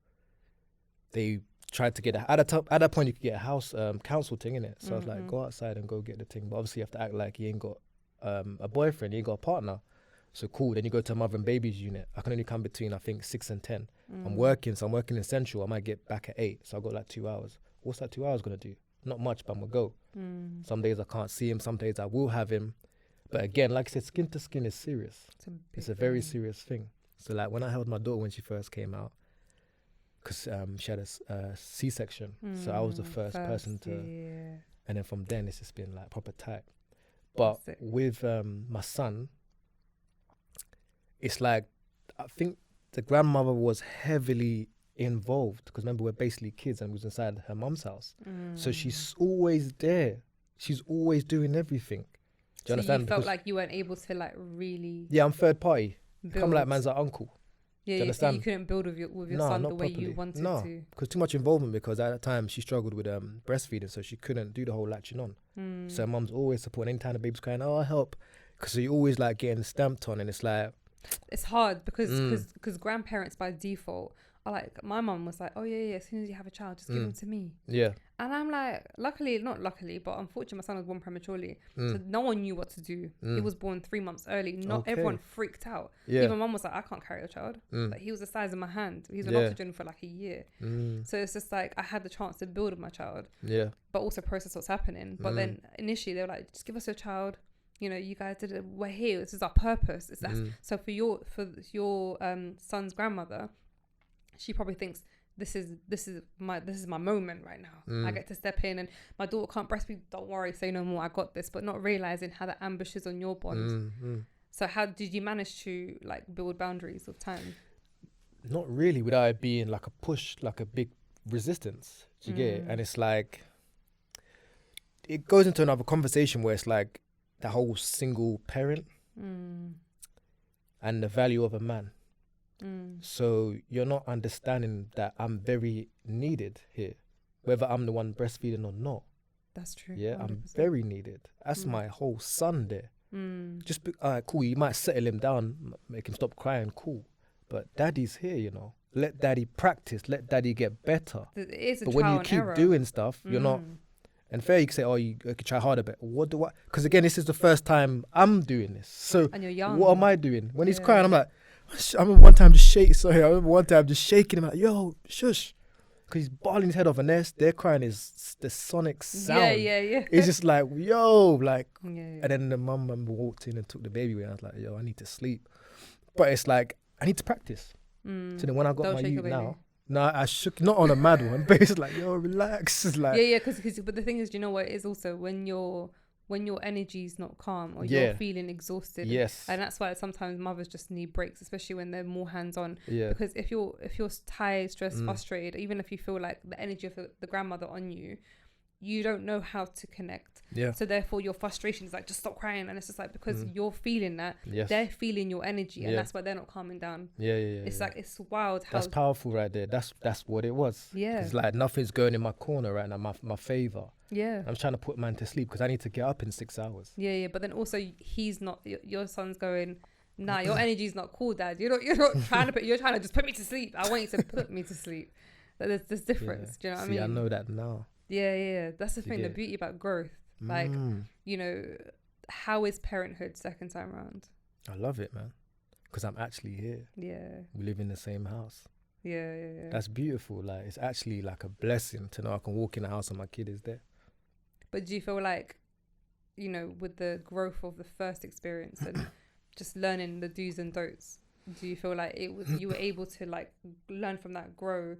they tried to get at that point you could get a house council thing, innit? So I was like, go outside and go get the thing. But obviously you have to act like you ain't got a boyfriend, you ain't got a partner. So cool, then you go to a mother and babies unit. I can only come between, I think, 6 and 10. I'm working in Central. I might get back at 8, so I've got like 2 hours. What's that 2 hours going to do? Not much, but I'm going to go. Some days I can't see him, some days I will have him. But again, like I said, skin to skin is serious. It's a very thing. serious thing. So like when I held my daughter when she first came out, because she had a C-section, so I was the first person to, and then from then it's just been like proper tight. But with my son, it's like, I think the grandmother was heavily involved, because remember, we're basically kids and we was inside her mum's house. So she's always there. She's always doing everything. Do you understand? You felt like you weren't able to like really... Yeah, I'm third party. Build. Come like man's our uncle. Yeah, Do you understand? you couldn't build with your No, son not the way properly. you wanted No, to. because too much involvement, because at that time she struggled with breastfeeding, so she couldn't do the whole latching on. So mum's always supporting. Anytime the baby's crying, oh, I'll help. Because you always like getting stamped on, and it's like... It's hard because grandparents by default are like, my mum was like, oh yeah, as soon as you have a child, just give him to me. Yeah. And I'm like, not luckily, but unfortunately my son was born prematurely. So no one knew what to do. He was born 3 months early. Not everyone freaked out. Yeah. Even mum was like, I can't carry your child. Like, he was the size of my hand. He was on oxygen for like a year. So it's just like, I had the chance to build with my child. Yeah. But also process what's happening. But then initially they were like, just give us your child. You know, you guys did it. We're here. This is our purpose. It's that. So for your son's grandmother, she probably thinks this is my moment right now. I get to step in, and my daughter can't breastfeed. Don't worry, say no more. I got this. But not realizing how that ambushes on your bond. So how did you manage to like build boundaries with time? Not really, without it being like a push, like a big resistance. Do you get it? And it's like, it goes into another conversation where it's like the whole single parent and the value of a man. So you're not understanding that I'm very needed here, whether I'm the one breastfeeding or not. That's true. Yeah, 100%. I'm very needed. That's my whole son there. Just cool. You might settle him down, make him stop crying. Cool, but daddy's here. You know, let daddy practice. Let daddy get better. It is a but when you keep error. doing stuff, you're not. And fair, you can say, oh, you could try harder, but what do I? Because again, this is the first time I'm doing this. So and you're young. What am I doing? When he's crying, I'm like, I remember one time just shaking him like, yo, shush. Because he's bawling his head off, and they're crying is the sonic sound. Yeah. It's just like, yo, like, Yeah. and then the mum walked in and took the baby away. I was like, yo, I need to sleep. But it's like, I need to practice. So then when I got my youth now, I shook, not on a mad one, but it's like, yo, relax. It's like, but the thing is, you know what it is also when your energy's not calm or you're feeling exhausted. Yes. And that's why sometimes mothers just need breaks, especially when they're more hands-on. Yeah. Because if you're tired, stressed, frustrated, even if you feel like the energy of the grandmother on you, you don't know how to connect. Yeah. So therefore your frustration is like, just stop crying. And it's just like, because you're feeling that, they're feeling your energy, and that's why they're not calming down. It's like, it's wild how... That's powerful right there. That's what it was. Yeah. It's like nothing's going in my corner right now, my favor. Yeah. I'm trying to put man to sleep because I need to get up in 6 hours. Yeah. But then also he's not, your son's going, nah, your energy's not cool, dad. You're not trying to you're trying to just put me to sleep. I want you to put me to sleep. There's difference. Do you know what I mean? I know that now. Yeah. That's the thing, the beauty about growth. Like, you know, how is parenthood second time around? I love it, man. Because I'm actually here. Yeah. We live in the same house. Yeah. That's beautiful. Like, it's actually like a blessing to know I can walk in the house and my kid is there. But do you feel like, you know, with the growth of the first experience and just learning the do's and don'ts, do you feel like you were able to like learn from that, grow,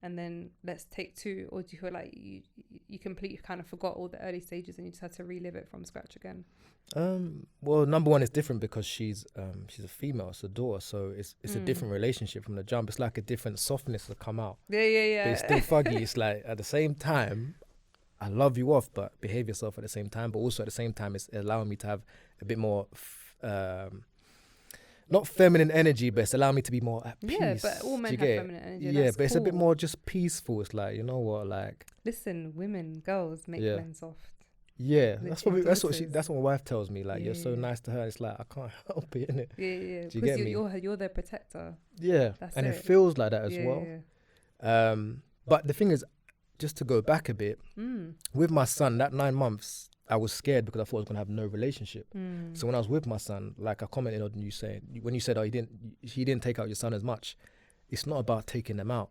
and then let's take two? Or do you feel like you completely kind of forgot all the early stages and you just had to relive it from scratch again? Well, number one, it's different because she's a female, it's a daughter, so it's a different relationship from the jump. It's like a different softness to come out. Yeah. But it's still fuggy. It's like at the same time, I love you off, but behave yourself at the same time. But also at the same time, it's allowing me to have a bit more, not feminine energy, but it's allowing me to be more at peace. Yeah, but all men have feminine energy. Yeah, but it's a bit more just peaceful. It's like, you know what, like... Listen, women, girls make men soft. Yeah, that's what my wife tells me. Like, you're so nice to her. It's like, I can't help it, innit? Yeah. Do you get me? You're their protector. Yeah, and it feels like that as well. Yeah. But the thing is, just to go back a bit, with my son, that 9 months, I was scared because I thought I was going to have no relationship. So when I was with my son, like I commented on you saying, when you said, he didn't take out your son as much, it's not about taking them out.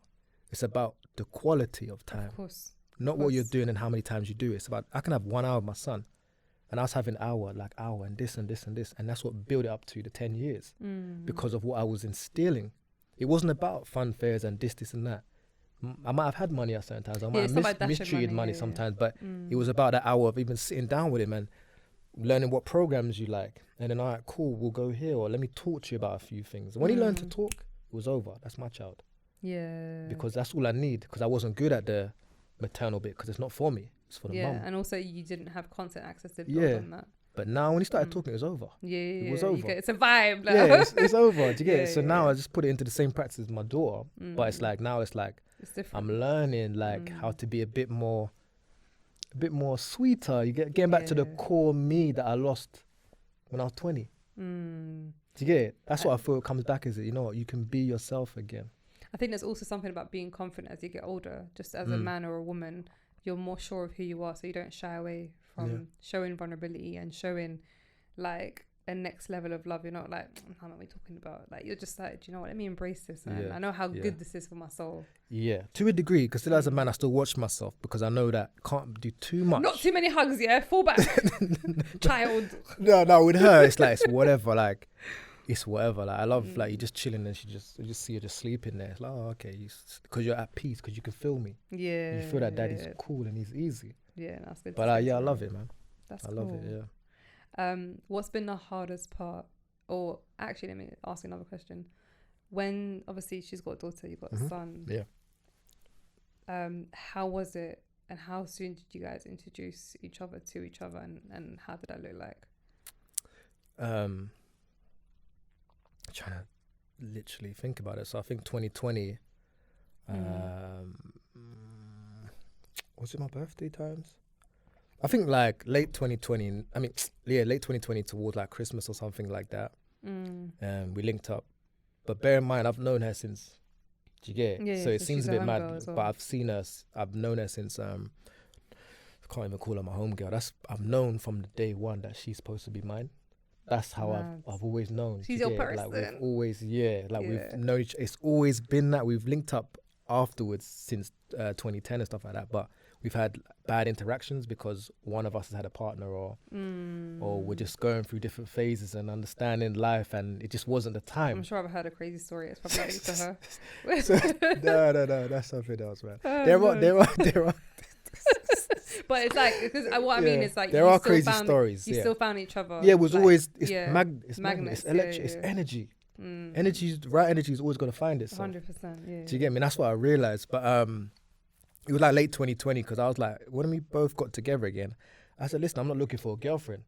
It's about the quality of time. Of course. Not what you're doing and how many times you do it. It's about, I can have 1 hour with my son And I was having hour and this and this and this. And that's what built it up to the 10 years because of what I was instilling. It wasn't about fun fairs and this and that. I might have had money at certain times. I might have mistreated money sometimes, but it was about that hour of even sitting down with him and learning what programs you like. And then, all right, cool, we'll go here, or let me talk to you about a few things. When he learned to talk, it was over. That's my child. Yeah. Because that's all I need, because I wasn't good at the maternal bit, because it's not for me. It's for the mum. Yeah, and also you didn't have constant access to build on that. But now when he started talking, it was over. Yeah, it was over. it's a vibe. Like. Yeah, it's over. Do you get it? So now I just put it into the same practice as my daughter. But it's like, now it's like, it's different. I'm learning like how to be a bit more sweeter. You getting back to the core me that I lost when I was 20. Do you get it? That's what I feel comes back, is it? You know what? You can be yourself again. I think there's also something about being confident as you get older. Just as a man or a woman, you're more sure of who you are, so you don't shy away from showing vulnerability and showing like a next level of love. You're not like, how am I talking about? Like, you're just like, do you know what? Let me embrace this, man. I know how good this is for my soul. Yeah, to a degree, because still as a man, I still watch myself because I know that can't do too much. Not too many hugs, fall back, child. No, with her, it's like, it's whatever, like, it's whatever. Like, I love, like, you just chilling and you just see her just sleeping there. It's like, oh, okay, because you're at peace, because you can feel me. Yeah. You feel that daddy's cool and he's easy. Yeah, that's good. But I love it, man. That's I love it, yeah. What's been the hardest part? Or actually, let me ask another question. When obviously she's got a daughter, you've got a son. Yeah. How was it, and how soon did you guys introduce each other to each other, and how did that look like? Trying to literally think about it. So I think 2020. Was it my birthday times? I think like late 2020. Late 2020 towards like Christmas or something like that. We linked up. But bear in mind, I've known her since. Do you get it? Yeah, so it seems a bit mad, well. but I've known her since. I can't even call her my homegirl. I've known from the day one that she's supposed to be mine. That's how I've always known. She's your person. Like we've always, we've known. It's always been that. We've linked up afterwards since 2010 and stuff like that. But we've had bad interactions because one of us has had a partner, or we're just going through different phases and understanding life, and it just wasn't the time. I'm sure I've heard a crazy story. It's probably linked to her. No, that's something else, man. There are. But it's like, because what I mean is like, there are crazy stories. You still found each other. Yeah, it was like, always it's magnets, it's electric, it's energy. Right energy is always gonna find itself. 100%. Yeah. Do you get me? And that's what I realized. But it was like late 2020, because I was like, when we both got together again, I said, listen, I'm not looking for a girlfriend.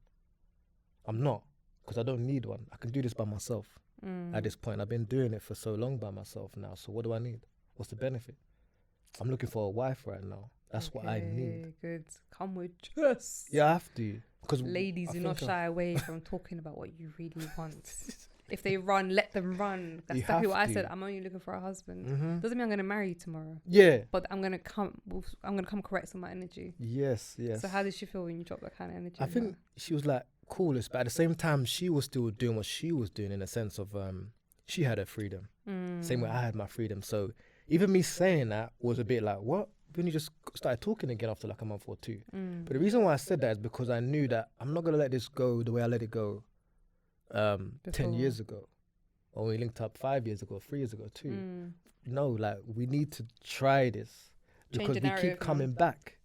I'm not, because I don't need one. I can do this by myself. At this point, I've been doing it for so long by myself now. So what do I need? What's the benefit? I'm looking for a wife right now. That's what I need. Good. Come with us. Yeah, I have to. Because ladies, do not shy away from talking about what you really want. If they run, let them run. That's exactly what I said. I'm only looking for a husband. Doesn't mean I'm going to marry you tomorrow. Yeah. But I'm going to come correct with my energy. Yes. So how did she feel when you dropped that kind of energy? I think she was like coolest, but at the same time, she was still doing what she was doing, in a sense of she had her freedom. Same way I had my freedom. So even me saying that was a bit like, what? When you just started talking again after like a month or two. But the reason why I said that is because I knew that I'm not going to let this go the way I let it go 10 years ago, or we linked up 5 years ago, 3 years ago too. No, like, we need to try this because we keep coming back.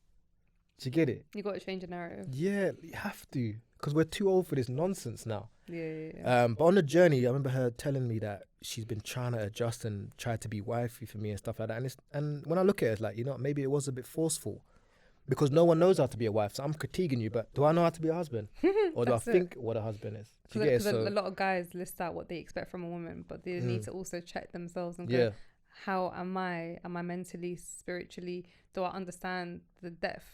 Do you get it? You got to change the narrative. Yeah, you have to, because we're too old for this nonsense now. Yeah. But on the journey, I remember her telling me that she's been trying to adjust and try to be wifey for me and stuff like that. And when I look at it, it's like, you know, maybe it was a bit forceful, because no one knows how to be a wife. So I'm critiquing you, but do I know how to be a husband? Or do I think what a husband is? Because a lot of guys list out what they expect from a woman, but they need to also check themselves and go, how am I? Am I mentally, spiritually? Do I understand the depth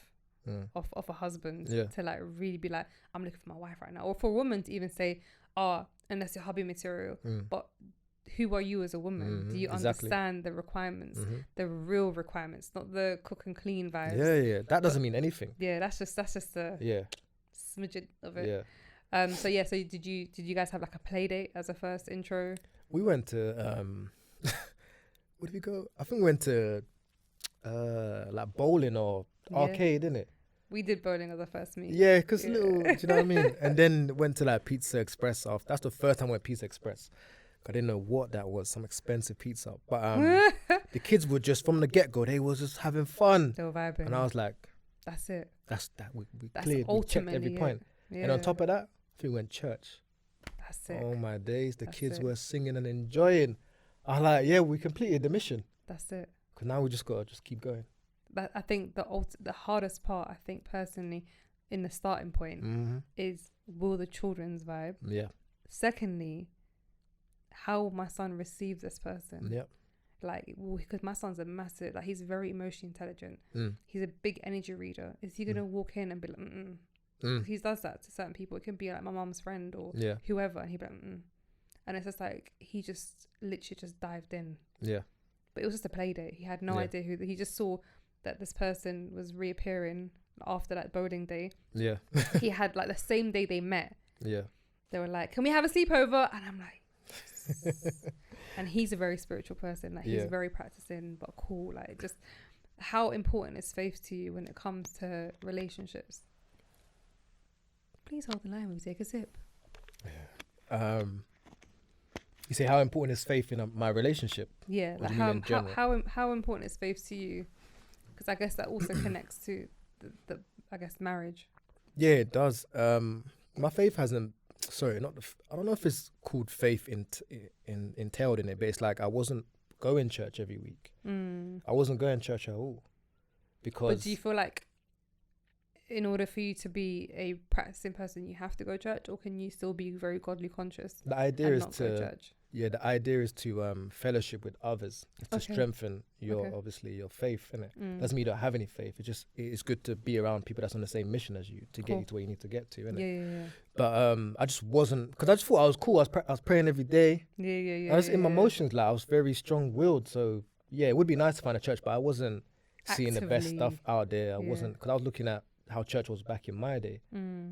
of a husband to like really be like, I'm looking for my wife right now? Or for a woman to even say, unless you're hubby material, but who are you as a woman? Do you understand the requirements, the real requirements, not the cook and clean vibes? Yeah. That doesn't mean anything. Yeah, that's just the smidgen of it. Yeah. So did you guys have like a play date as a first intro? We went to where did we go? I think we went to like bowling or arcade, didn't it? We did bowling as a first meet. Yeah, because little, do you know what I mean? And then went to like Pizza Express after. That's the first time I went Pizza Express. I didn't know what that was, some expensive pizza. But the kids were just, from the get-go, they was just having fun. They were vibing. And I was like, that's it. that's that. We That's cleared, we checked every ultimately point. Yeah. And on top of that, I think we went church. That's it. Oh my days, the That's kids it. were singing and enjoying. I was like, yeah, we completed the mission. That's it. Because now we just got to just keep going. But I think the hardest part, I think personally, in the starting point, is will the children's vibe. Yeah. Secondly, how will my son receive this person? Yeah. Like, because my son's a massive, like, he's very emotionally intelligent. Mm. He's a big energy reader. Is he gonna walk in and be like, He does that to certain people. It can be like my mom's friend or whoever, and he'd be like, and it's just like he just literally just dived in. Yeah. But it was just a play date. He had no idea who. He just saw that this person was reappearing after that bowling day. Yeah. He had like the same day they met. Yeah. They were like, "Can we have a sleepover?" And I'm like, yes. And he's a very spiritual person. Like he's very practicing, but cool. Like, just how important is faith to you when it comes to relationships? Please hold the line when we take a sip. You say how important is faith in my relationship? Yeah, like how important is faith to you? Because I guess that also connects to the I guess marriage. Yeah, it does. My faith hasn't. Sorry, not. I don't know if it's called faith entailed in it, but it's like I wasn't going church every week. I wasn't going church at all because. But do you feel like, in order for you to be a practicing person, you have to go to church, or can you still be very godly conscious? The idea is not go to church? The idea is to fellowship with others, to strengthen your obviously your faith, innit? Doesn't mean you don't have any faith. It's good to be around people that's on the same mission as you to get you to where you need to get to, innit? Yeah. But I just wasn't, because I just thought I was cool. I was praying every day. Yeah. I was in my emotions, like I was very strong-willed. So yeah, it would be nice to find a church, but I wasn't seeing the best stuff out there. I wasn't, because I was looking at how church was back in my day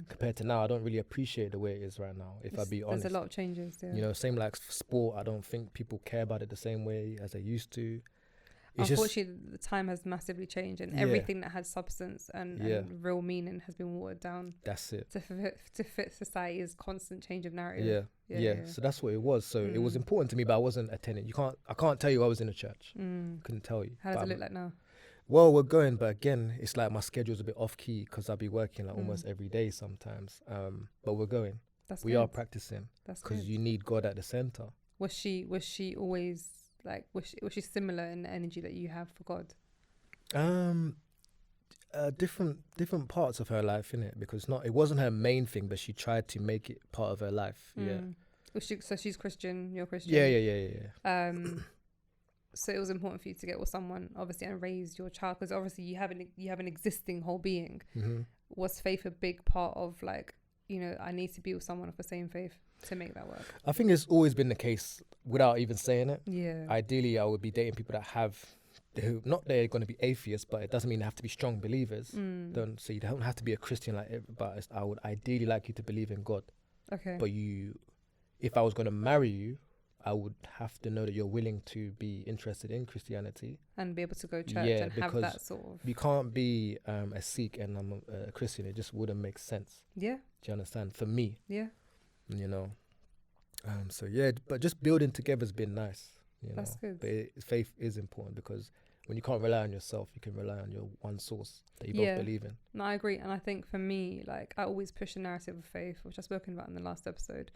compared to now. I don't really appreciate the way it is right now, if I be honest. There's a lot of changes. You know, same like sport. I don't think people care about it the same way as they used to. It's unfortunately, the time has massively changed, and everything that had substance and real meaning has been watered down. That's it. To fit society's constant change of narrative. Yeah. So that's what it was. So it was important to me, but I wasn't attending. I can't tell you I was in a church. Couldn't tell you. How does it look like now? Well, we're going, but again, it's like my schedule's a bit off key because I'll be working like almost every day sometimes. But we're going. We are practicing because you need God at the center. Was she always like? Was she similar in the energy that you have for God? Different parts of her life, innit? Because it wasn't her main thing, but she tried to make it part of her life. Yeah. So she's Christian. You're Christian. Yeah. So it was important for you to get with someone, obviously, and raise your child, because obviously you have an existing whole being. Was faith a big part of, like, you know, I need to be with someone of the same faith to make that work? I think it's always been the case without even saying it. Yeah. Ideally, I would be dating people that who not they're going to be atheists, but it doesn't mean they have to be strong believers. So you don't have to be a Christian but I would ideally like you to believe in God. Okay. But if I was going to marry you, I would have to know that you're willing to be interested in Christianity and be able to go to church and have that sort of. You can't be a Sikh and I'm a Christian. It just wouldn't make sense. Yeah. Do you understand? For me. Yeah. You know. So yeah, but just building together has been nice. That's good. But faith is important because when you can't rely on yourself, you can rely on your one source that you both believe in. No, I agree. And I think for me, like, I always push the narrative of faith, which I've spoken about in the last episode.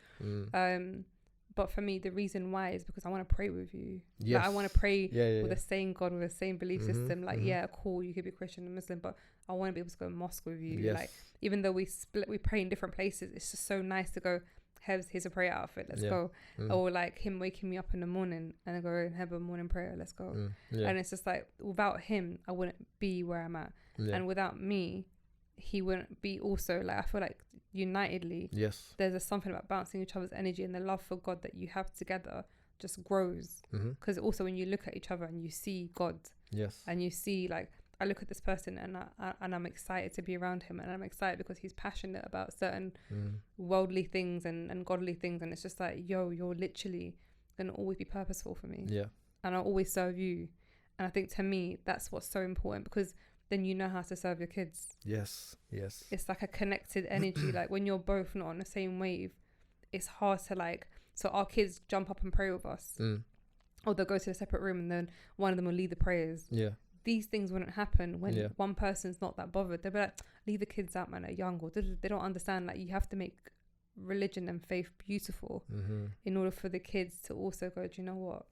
But for me, the reason why is because I want to pray with you. Yes. Like, I want to pray with the same God, with the same belief system. Like, cool, you could be Christian and Muslim, but I want to be able to go to mosque with you. Yes. Like, even though we pray in different places, it's just so nice to go, Hebz, here's a prayer outfit, let's go. Or like him waking me up in the morning and I go, have a morning prayer, let's go. And it's just like, without him, I wouldn't be where I'm at. And without me, he wouldn't be also, like, I feel like unitedly, there's something about bouncing each other's energy, and the love for God that you have together just grows. Because also when you look at each other and you see God, and you see, like, I look at this person and I'm excited to be around him, and I'm excited because he's passionate about certain worldly things and godly things, and it's just like, yo, you're literally gonna always be purposeful for me, and I'll always serve you. And I think to me that's what's so important, because then you know how to serve your kids. Yes. It's like a connected energy. Like when you're both not on the same wave, it's hard to like, so our kids jump up and pray with us, or they'll go to a separate room and then one of them will lead the prayers. Yeah. These things wouldn't happen when one person's not that bothered. They'll be like, leave the kids out, man, they're young, or they don't understand. Like, you have to make religion and faith beautiful in order for the kids to also go, do you know what,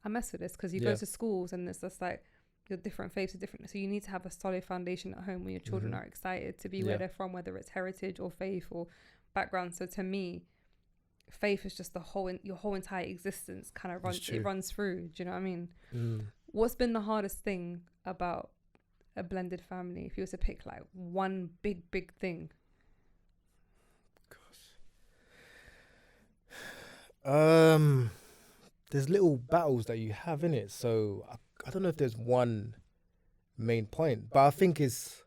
I mess with this, because you go to schools and it's just like your different faiths are different, so you need to have a solid foundation at home where your children are excited to be where they're from, whether it's heritage or faith or background. So to me, faith is just your whole entire existence kind of runs through. Do you know what I mean? What's been the hardest thing about a blended family, if you were to pick like one big thing? There's little battles that you have in it, so I don't know if there's one main point, but I think it's,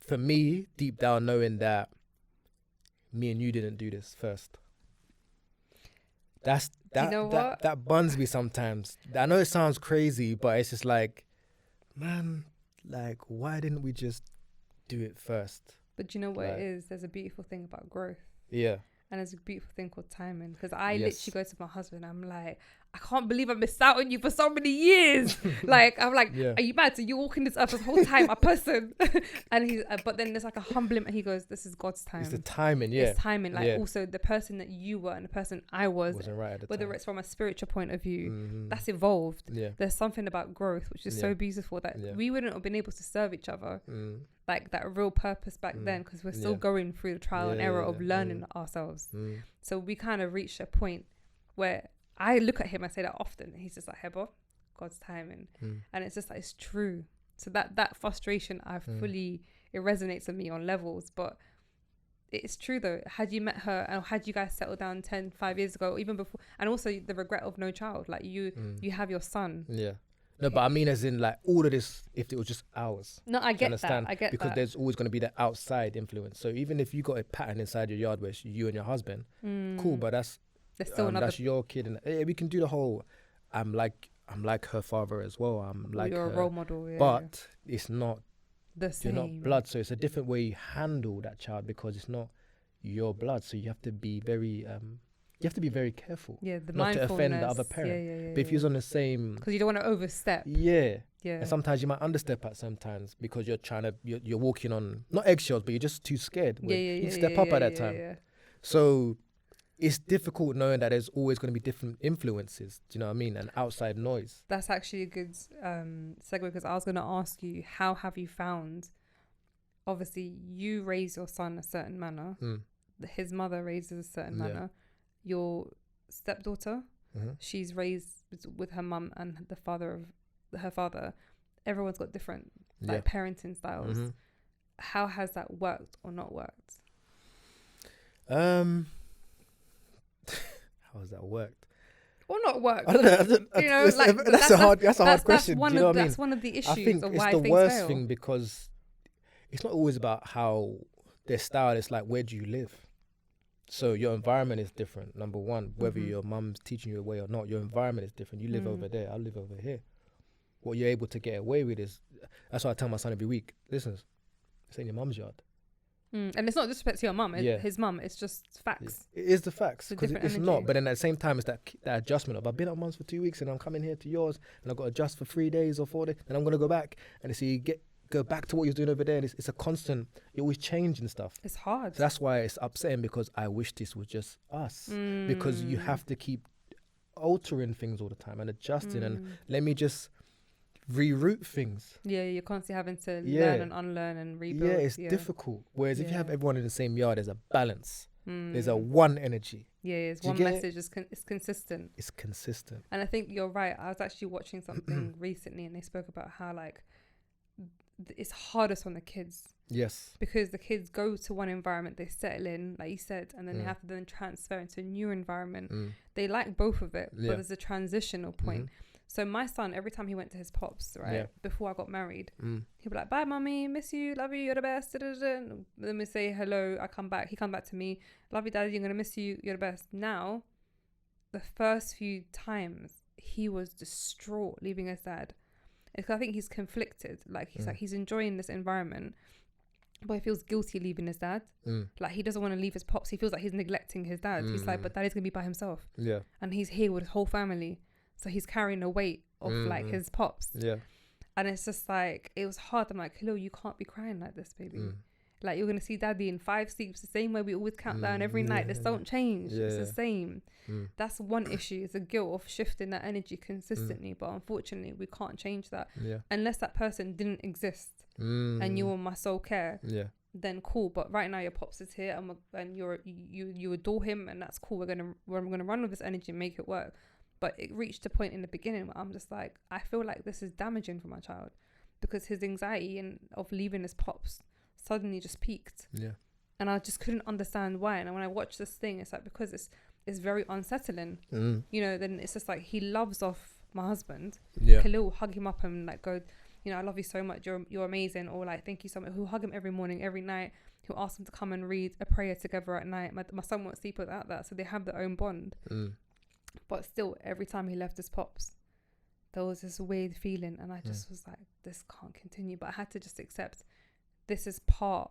for me, deep down, knowing that me and you didn't do this first. That buns me sometimes. I know it sounds crazy, but it's just like, man, like, why didn't we just do it first? But you know what it is? There's a beautiful thing about growth. Yeah. And there's a beautiful thing called timing. Because I literally go to my husband, I'm like, I can't believe I missed out on you for so many years. Like, I'm like, are you mad? So you're walking this earth this whole time, a person. And he's, but then there's like a humbling, and he goes, this is God's time. It's the timing, It's timing. Like, also the person that you were and the person I wasn't right at the whether time. it's from a spiritual point of view, that's evolved. There's something about growth, which is so beautiful, that we wouldn't have been able to serve each other. Like that real purpose back then, because we're still going through the trial and error of learning ourselves. So we kind of reached a point where I look at him, I say that often, and he's just like, Hebz, God's timing. And it's just like, it's true. So that frustration, it resonates with me on levels, but it's true though. Had you met her, and had you guys settled down 5 years ago, or even before, and also the regret of no child, like you have your son. No, but I mean, as in, like, all of this, if it was just ours. No, I get that. Because there's always going to be that outside influence. So even if you got a pattern inside your yard where it's you and your husband, cool, but that's your kid, and we can do the whole. I'm like her father as well. I'm like you're her, a role model, but it's not the same. You're not blood, so it's a different way you handle that child, because it's not your blood. So you have to be very careful. Yeah, the not to offend the other mindfulness. parent. But if you're on the same, because you don't want to overstep. Yeah. And sometimes you might understep at sometimes because you're walking on not eggshells, but you're just too scared. You step up at that time. So it's difficult knowing that there's always going to be different influences. Do you know what I mean? And outside noise. That's actually a good segue, because I was going to ask you, how have you found? Obviously, you raise your son a certain manner. His mother raises a certain manner. Your stepdaughter, she's raised with her mum and the father of her father. Everyone's got different parenting styles. How has that worked or not worked? How has that worked? Or not worked? I don't know. You know, that's a hard question. Do you know what I mean? That's one of the issues. I think of it's why the things worst fail. thing, because it's not always about how their style. It's like, where do you live? So your environment is different. Number one, whether your mum's teaching you a way or not, your environment is different. You live over there, I live over here. What you're able to get away with is, that's why I tell my son every week, listen, this ain't your mum's yard. And it's not disrespect to your mum, his mum, it's just facts. It is the facts, because it's not. energy. But then at the same time, it's that adjustment of, I've been at mum's for 2 weeks and I'm coming here to yours, and I've got to adjust for 3 days or 4 days, and I'm going to go back. And so you go back to what you're doing over there, and it's a constant, you're always changing stuff. It's hard. So that's why it's upsetting, because I wish this was just us, because you have to keep altering things all the time and adjusting, and let me just reroute things. You're constantly having to learn and unlearn and rebuild. It's difficult. Whereas if you have everyone in the same yard, there's a balance. There's a one energy. It's one message. It's consistent. It's consistent. And I think you're right. I was actually watching something recently, and they spoke about how, like, it's hardest on the kids. Yes. Because the kids go to one environment, they settle in, like you said, and then they have to then transfer into a new environment. They like both of it, but there's a transitional point. So my son, every time he went to his pops, before I got married, he'd be like, bye mummy, miss you, love you, you're the best. And then we say hello, I come back, he come back to me, love you daddy, I'm gonna miss you, you're the best. Now, the first few times, he was distraught leaving his dad. It's 'cause I think he's conflicted. Like he's enjoying this environment, but he feels guilty leaving his dad. Like he doesn't want to leave his pops. He feels like he's neglecting his dad. He's like, but daddy's gonna be by himself. Yeah. And he's here with his whole family, so he's carrying the weight of like his pops. Yeah. And it's just like, it was hard. I'm like, Khalil, you can't be crying like this, baby. Like, you're gonna see daddy in 5 sleeps, the same way we always count down every night. This don't change. It's the same. That's one issue. It's the guilt of shifting that energy consistently. But unfortunately, we can't change that unless that person didn't exist and you were my sole care. Then cool. But right now, your pops is here, and you adore him, and that's cool. We're gonna run with this energy and make it work. But it reached a point in the beginning where I'm just like, I feel like this is damaging for my child, because his anxiety and of leaving his pops suddenly just peaked. And I just couldn't understand why. And when I watch this thing, it's like, because it's very unsettling. You know, then it's just like, he loves off my husband. Khalil will hug him up and like go, you know, I love you so much, you're amazing, or like, thank you so much. He'll hug him every morning, every night. He'll ask him to come and read a prayer together at night. My son won't sleep without that, so they have their own bond. But still, every time he left his pops, there was this weird feeling, and I just was like, this can't continue. But I had to just accept this is part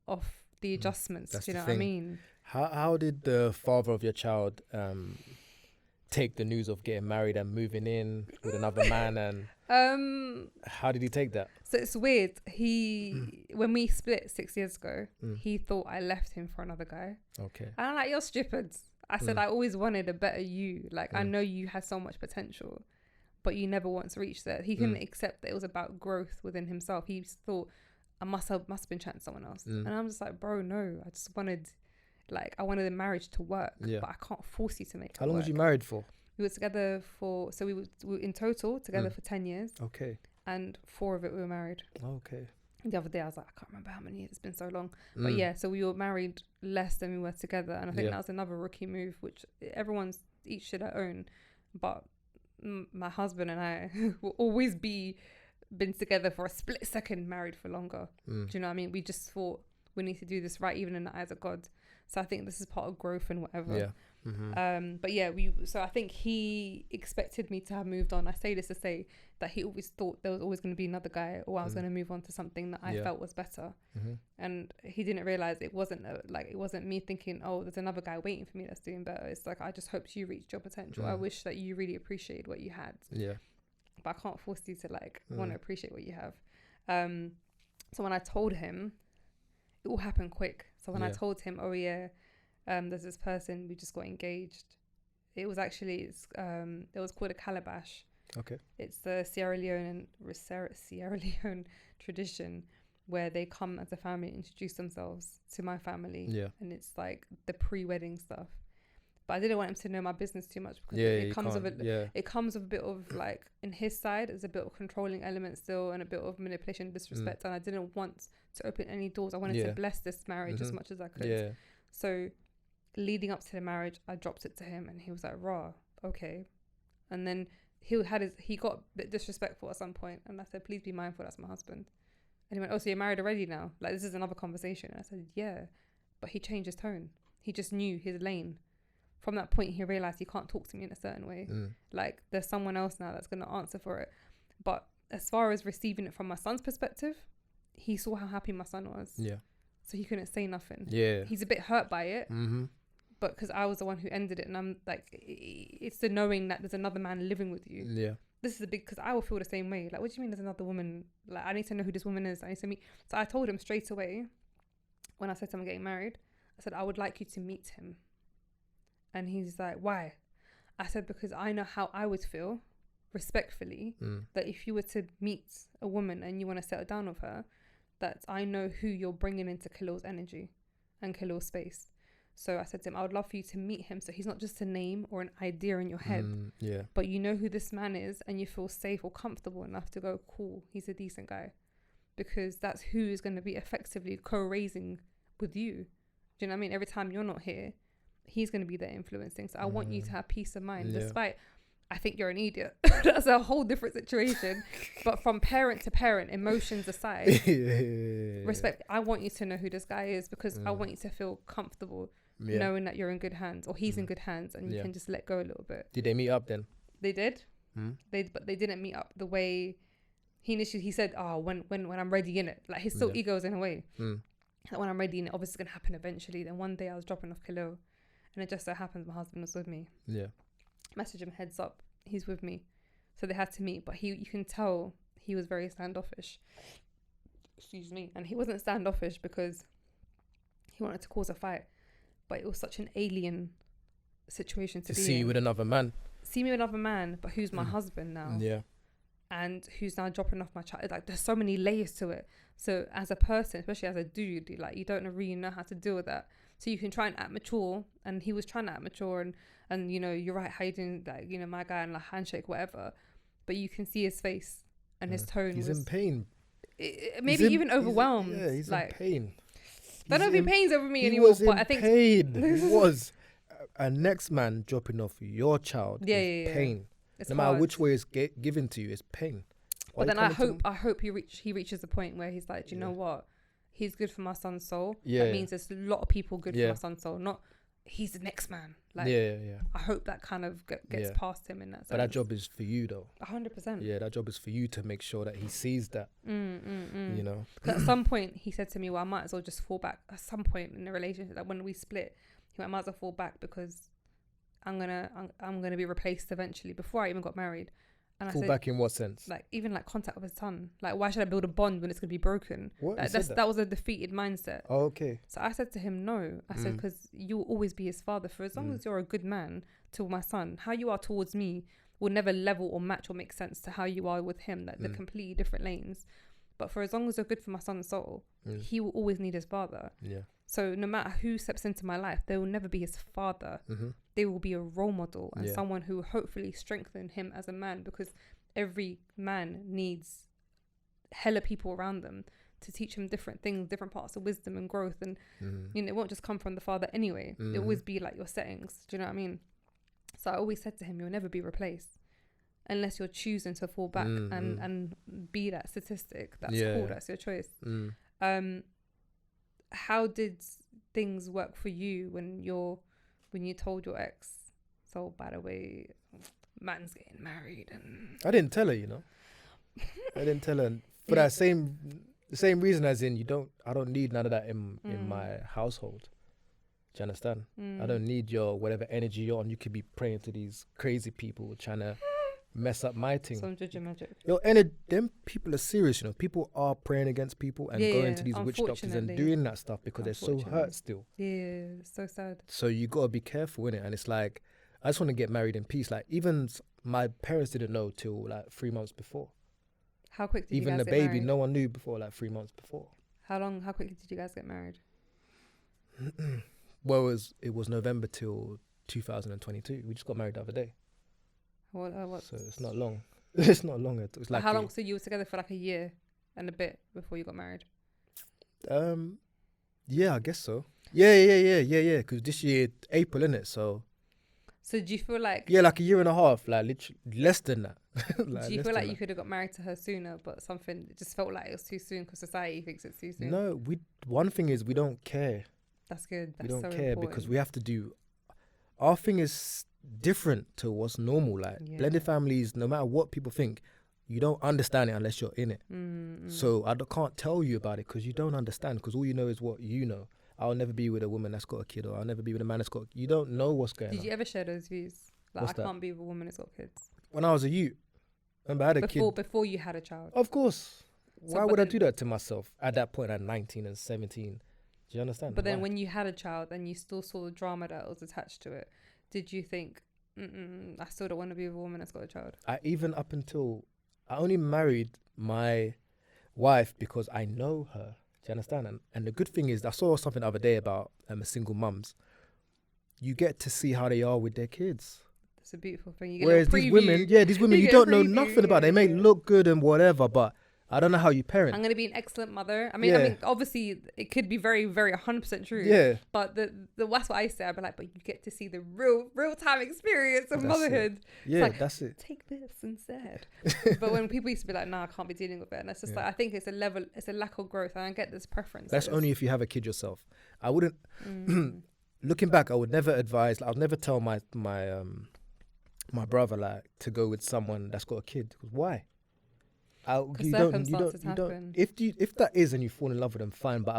of the adjustments. That's Do you know the what I thing. mean? How did the father of your child take the news of getting married and moving in with another man, and how did he take that? So it's weird. When we split 6 years ago, he thought I left him for another guy. Okay. And I'm like, you're stupid. I said, I always wanted a better you. Like, I know you had so much potential, but you never once reached that. He couldn't accept that it was about growth within himself. He thought I must have been chatting to someone else. And I'm just like, bro, no. I just wanted, like, I wanted the marriage to work, but I can't force you to make it How long work. was you married for? We were together we were in total together for 10 years. Okay. And 4 of it we were married. Okay. The other day I was like, I can't remember how many years, it's been so long. But yeah, so we were married less than we were together. And I think that was another rookie move, which everyone's each should own. But my husband and I will always been together for a split second, married for longer. Do you know what I mean? We just thought we need to do this right, even in the eyes of God. So I think this is part of growth and whatever. But yeah, so I think he expected me to have moved on. I say this to say that he always thought there was always going to be another guy, or I was going to move on to something that I felt was better. And he didn't realize it wasn't it wasn't me thinking, oh, there's another guy waiting for me that's doing better. It's like, I just hoped you reached your potential. I wish that you really appreciated what you had. But I can't force you to like want to appreciate what you have. So when I told him, it all happened quick. So when I told him, oh yeah, there's this person, we just got engaged. It was actually it was called a calabash. Okay. It's the Sierra Leone tradition where they come as a family and introduce themselves to my family. And it's like the pre-wedding stuff. But I didn't want him to know my business too much, because it comes with a bit of like, in his side, there's a bit of controlling element still, and a bit of manipulation, disrespect. And I didn't want to open any doors. I wanted to bless this marriage as much as I could. So leading up to the marriage, I dropped it to him, and he was like, raw, okay. And then he got a bit disrespectful at some point, and I said, please be mindful, that's my husband. And he went, oh, so you're married already now? Like, this is another conversation. And I said, yeah. But he changed his tone. He just knew his lane. From that point, he realized he can't talk to me in a certain way. Like, there's someone else now that's going to answer for it. But as far as receiving it from my son's perspective, he saw how happy my son was. So he couldn't say nothing. He's a bit hurt by it. But because I was the one who ended it, and I'm like, it's the knowing that there's another man living with you. This is a big, because I will feel the same way. Like, what do you mean there's another woman? Like, I need to know who this woman is. I need to meet. So I told him straight away, when I said to him, I'm getting married, I said, I would like you to meet him. And he's like, why? I said, because I know how I would feel, respectfully, that if you were to meet a woman and you want to settle down with her, that I know who you're bringing into Khalil's energy and Khalil's space. So I said to him, I would love for you to meet him, so he's not just a name or an idea in your head, but you know who this man is, and you feel safe or comfortable enough to go, cool, he's a decent guy. Because that's who is going to be effectively co-raising with you. Do you know what I mean? Every time you're not here, he's going to be there influencing. So I want you to have peace of mind, despite I think you're an idiot. That's a whole different situation. But from parent to parent, emotions aside, respect. I want you to know who this guy is, because I want you to feel comfortable knowing that you're in good hands, or he's in good hands, and you can just let go a little bit. Did they meet up then? They did. But they didn't meet up the way He said, oh, when I'm ready in it. Like his still ego is in a way. Like when I'm ready in it, obviously it's going to happen eventually. Then one day I was dropping off Khalil and it just so happens my husband was with me. Yeah. Message him, heads up, he's with me. So they had to meet, but you can tell he was very standoffish. Excuse me. And he wasn't standoffish because he wanted to cause a fight, but it was such an alien situation to be see in. you with another man. See me with another man, but who's my husband now? Yeah. And who's now dropping off my child. Like there's so many layers to it. So as a person, especially as a dude, like you don't really know how to deal with that. So you can try and act mature, and he was trying to act mature, and you know, you're right, how you doing, like, you know, my guy, and like handshake, whatever. But you can see his face and his tone. He's in pain. Maybe even overwhelmed. He's like, in pain. Don't know if he pains over me he anymore, was but in I think pain. He was. A next man dropping off your child is yeah. pain. It's no matter hard. which way it's given to you, it's pain. But then I hope he reaches the point where he's like, do you know what? He's good for my son's soul. Yeah. That means there's a lot of people good for my son's soul. Not he's the next man. Like, yeah. I hope that kind of gets past him in that sense. But that job is for you, though. 100%. Yeah, that job is for you to make sure that he sees that. You know. At some point, he said to me, "Well, I might as well just fall back." At some point in the relationship, like when we split, he went, "I might as well fall back because I'm gonna be replaced eventually." Before I even got married. And Fall back in what sense? Like even like contact with his son. Like why should I build a bond when it's gonna be broken? What? Like, that was a defeated mindset. Oh, okay. So I said to him, no. I said, because you will always be his father. For as long as you're a good man to my son, how you are towards me will never level or match or make sense to how you are with him. Like they're completely different lanes. But for as long as you're good for my son's soul, he will always need his father. Yeah. So no matter who steps into my life, they will never be his father. They will be a role model and someone who will hopefully strengthen him as a man, because every man needs hella people around them to teach him different things, different parts of wisdom and growth. And, you know, it won't just come from the father anyway. It'll always be like your settings. Do you know what I mean? So I always said to him, you'll never be replaced unless you're choosing to fall back and be that statistic. That's cool. That's your choice. How did things work for you when you told your ex, so by the way, man's getting married? And I didn't tell her, you know. I didn't tell her for the same reason, as in I don't need none of that in my household. Do you understand? I don't need your whatever energy you're on. You could be praying to these crazy people trying to mess up my thing. Some judge magic. Yo, and them people are serious, you know. People are praying against people and going to these witch doctors and doing that stuff because they're so hurt still. Yeah, it's so sad. So you gotta be careful in it. And it's like, I just want to get married in peace. Like even my parents didn't know till like 3 months before. How quick did you guys even the get baby, married? no one knew before like 3 months before. How quickly did you guys get married? Well, it was November till 2022. We just got married the other day. What? So it's not long. It's not long. It's like how long? So you were together for like a year and a bit before you got married? Yeah, I guess so. Yeah. Because this year April, innit? So do you feel like? Yeah, like a year and a half. Like literally less than that. Like, do you feel like you could have got married to her sooner, but something just felt like it was too soon because society thinks it's too soon? No, one thing is we don't care. That's good. That's we don't so care important. because we have to do. Our thing is different to what's normal. Like blended families, no matter what people think, you don't understand it unless you're in it. So I can't tell you about it because you don't understand, because all you know is what you know. I'll never be with a woman that's got a kid, or I'll never be with a man that's got. You don't know what's going on. Did you ever share those views? Like, What's I that? can't be with a woman that's got kids. When I was a youth, remember I had a kid. Before you had a child. Of course. So, Why would I do that to myself at that point at 19 and 17? Do you understand? But then when you had a child and you still saw the drama that was attached to it, did you think, I still don't want to be with a woman that's got a child? I only married my wife because I know her. Do you understand? And the good thing is, I saw something the other day about single mums. You get to see how they are with their kids. It's a beautiful thing. You get Whereas a these women, you don't know nothing about. They may look good and whatever, but I don't know how you parent. I'm going to be an excellent mother. I mean, obviously it could be very, very 100% true. Yeah. But that's what I say. I'd be like, but you get to see the real time experience of motherhood. Yeah, like, that's it. Take this instead. But when people used to be like, nah, I can't be dealing with it. And it's just like, I think it's a lack of growth. And I get this preference. That's only if you have a kid yourself. I wouldn't, looking back, I would never advise, I would never tell my brother like to go with someone that's got a kid. Why? circumstances happen. If that is and you fall in love with them, fine. But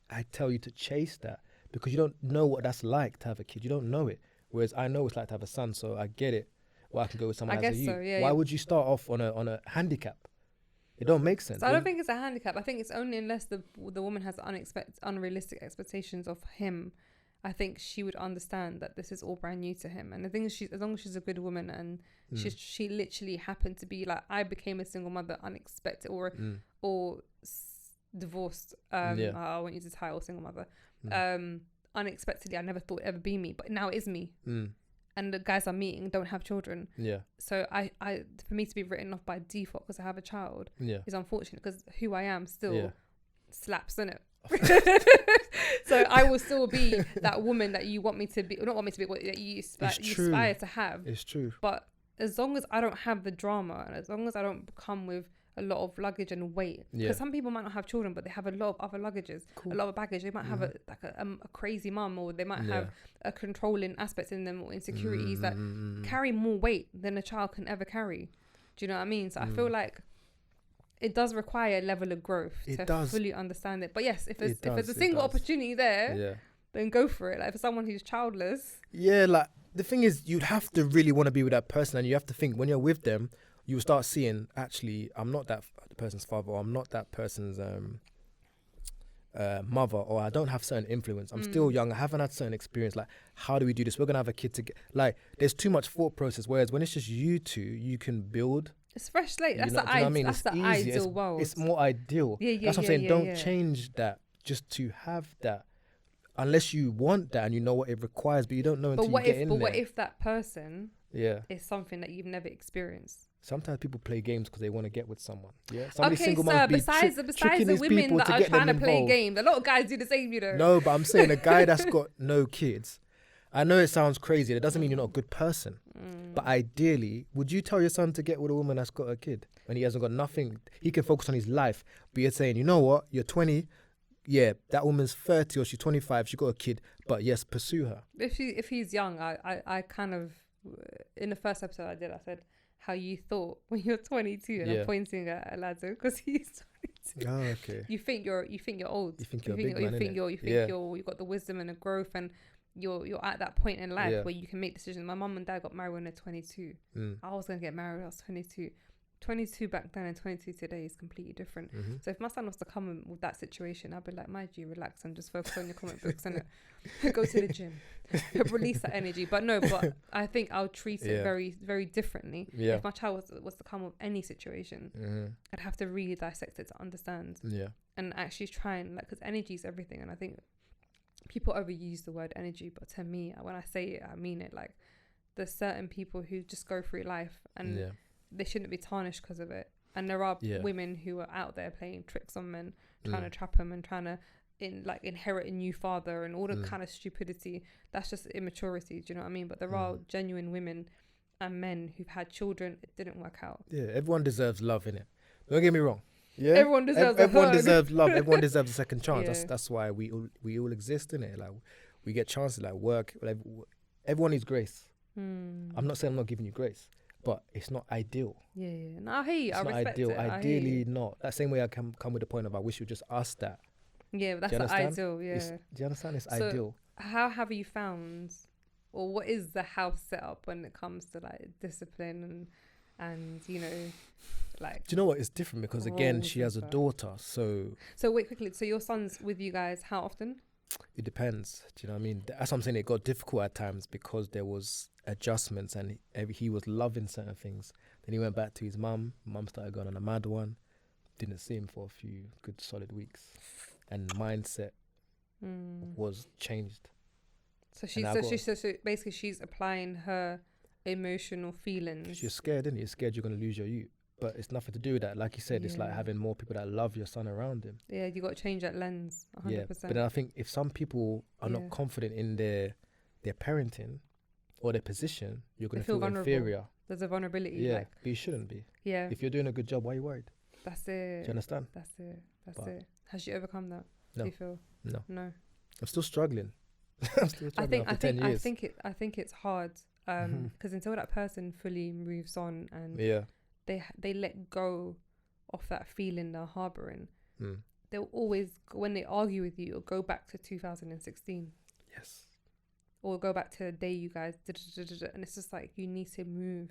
I tell you to chase that, because you don't know what that's like to have a kid. You don't know it. Whereas I know what it's like to have a son, so I get it. Well, I can go with someone as a you. Why would you start off on a handicap? It don't make sense. So I don't think it's a handicap. I think it's only unless the woman has unrealistic expectations of him. I think she would understand that this is all brand new to him. And the thing is, as long as she's a good woman and she literally happened to be like, I became a single mother unexpected or divorced. I want you to title single mother. Unexpectedly, I never thought it'd ever be me, but now it is me. And the guys I'm meeting don't have children. Yeah. So I for me to be written off by default because I have a child is unfortunate, because who I am still slaps, innit? So I will still be that woman that you want me to be, or not want me to be, that you aspire to have. It's true. But as long as I don't have the drama, and as long as I don't come with a lot of luggage and weight, because some people might not have children but they have a lot of other luggages, a lot of baggage. They might have a crazy mum, or they might have a controlling aspect in them, or insecurities that carry more weight than a child can ever carry. Do you know what I mean? So I feel like it does require a level of growth to fully understand it. But yes, if there's a single opportunity there, then go for it. Like for someone who's childless, like the thing is, you'd have to really want to be with that person, and you have to think when you're with them, you will start seeing, actually, I'm not that person's father, or I'm not that person's mother, or I don't have certain influence. I'm still young. I haven't had certain experience. Like, how do we do this? We're going to have a kid together. Like, there's too much thought process. Whereas when it's just you two, you can build. It's fresh slate. That's the ideal world. It's more ideal. That's what I'm saying. Don't change that just to have that. Unless you want that and you know what it requires, but you don't know until you get in there. But what if that person is something that you've never experienced? Sometimes people play games because they want to get with someone. Yeah. Okay, sir. Besides the women that are trying to play games, a lot of guys do the same, you know. No, but I'm saying a guy that's got no kids. I know it sounds crazy. It doesn't mean you're not a good person. But ideally, would you tell your son to get with a woman that's got a kid when he hasn't got nothing? He can focus on his life. But you're saying, you know what? You're 20. Yeah, that woman's 30 or she's 25. She got a kid. But yes, pursue her. If he's young, I kind of, in the first episode I did, I said how you thought when you're 22, and I'm pointing at Alado because he's 22. Oh, okay. You think you're old. You think you're a big man, you've got the wisdom and the growth, and you're at that point in life where you can make decisions. My mum and dad got married when they're 22. I was gonna get married when I was 22. 22 back then and 22 today is completely different. So if my son was to come with that situation, I'd be like, my G, relax and just focus on your comic books and go to the gym, release that energy. But I think I'll treat it very, very differently. If my child was to come with any situation, I'd have to really dissect it to understand. And actually try and, like, because energy is everything. And I think people overuse the word energy, but to me, when I say it, I mean it. Like, there's certain people who just go through life and they shouldn't be tarnished because of it. And there are women who are out there playing tricks on men, trying to trap them and trying to inherit a new father and all the kind of stupidity. That's just immaturity. Do you know what I mean? But there are genuine women and men who've had children. It didn't work out. Yeah, everyone deserves love, innit? Don't get me wrong. Yeah, everyone deserves everyone deserves love. Everyone deserves a second chance. That's why we all exist, innit? Like, we get chances, like work. Like, everyone needs grace. I'm not saying I'm not giving you grace, but it's not ideal. No, I hear you. I respect ideal. it. Ideally not. That same way I can come with the point of, I wish you just asked that. Yeah, but that's the ideal. Do you understand? It's so ideal. How have you found, or what is the house setup when it comes to, like, discipline and you know, like? Do you know what? It's different because, again, she has a daughter. So wait, quickly. So your son's with you guys how often? It depends. Do you know what I mean? That's what I'm saying. It got difficult at times because there was adjustments and he was loving certain things. Then he went back to his mum. Mum started going on a mad one. Didn't see him for a few good solid weeks. And mindset was changed. So basically she's applying her emotional feelings. You're scared, isn't it? You're scared you're going to lose your youth. But it's nothing to do with that. Like you said, it's like having more people that love your son around him. Yeah, you got to change that lens 100%. Yeah, but then I think if some people are not confident in their parenting or their position, you're going to feel inferior. There's a vulnerability. Yeah, but you shouldn't be. Yeah. If you're doing a good job, why are you worried? That's it. Do you understand? That's it. Has she overcome that? No. Do you feel? No. I'm still struggling. I think it's hard because until that person fully moves on and they let go off that feeling they're harboring, they'll always, when they argue with you, it'll go back to 2016. Yes. Or go back to the day you guys and it's just like, you need to move,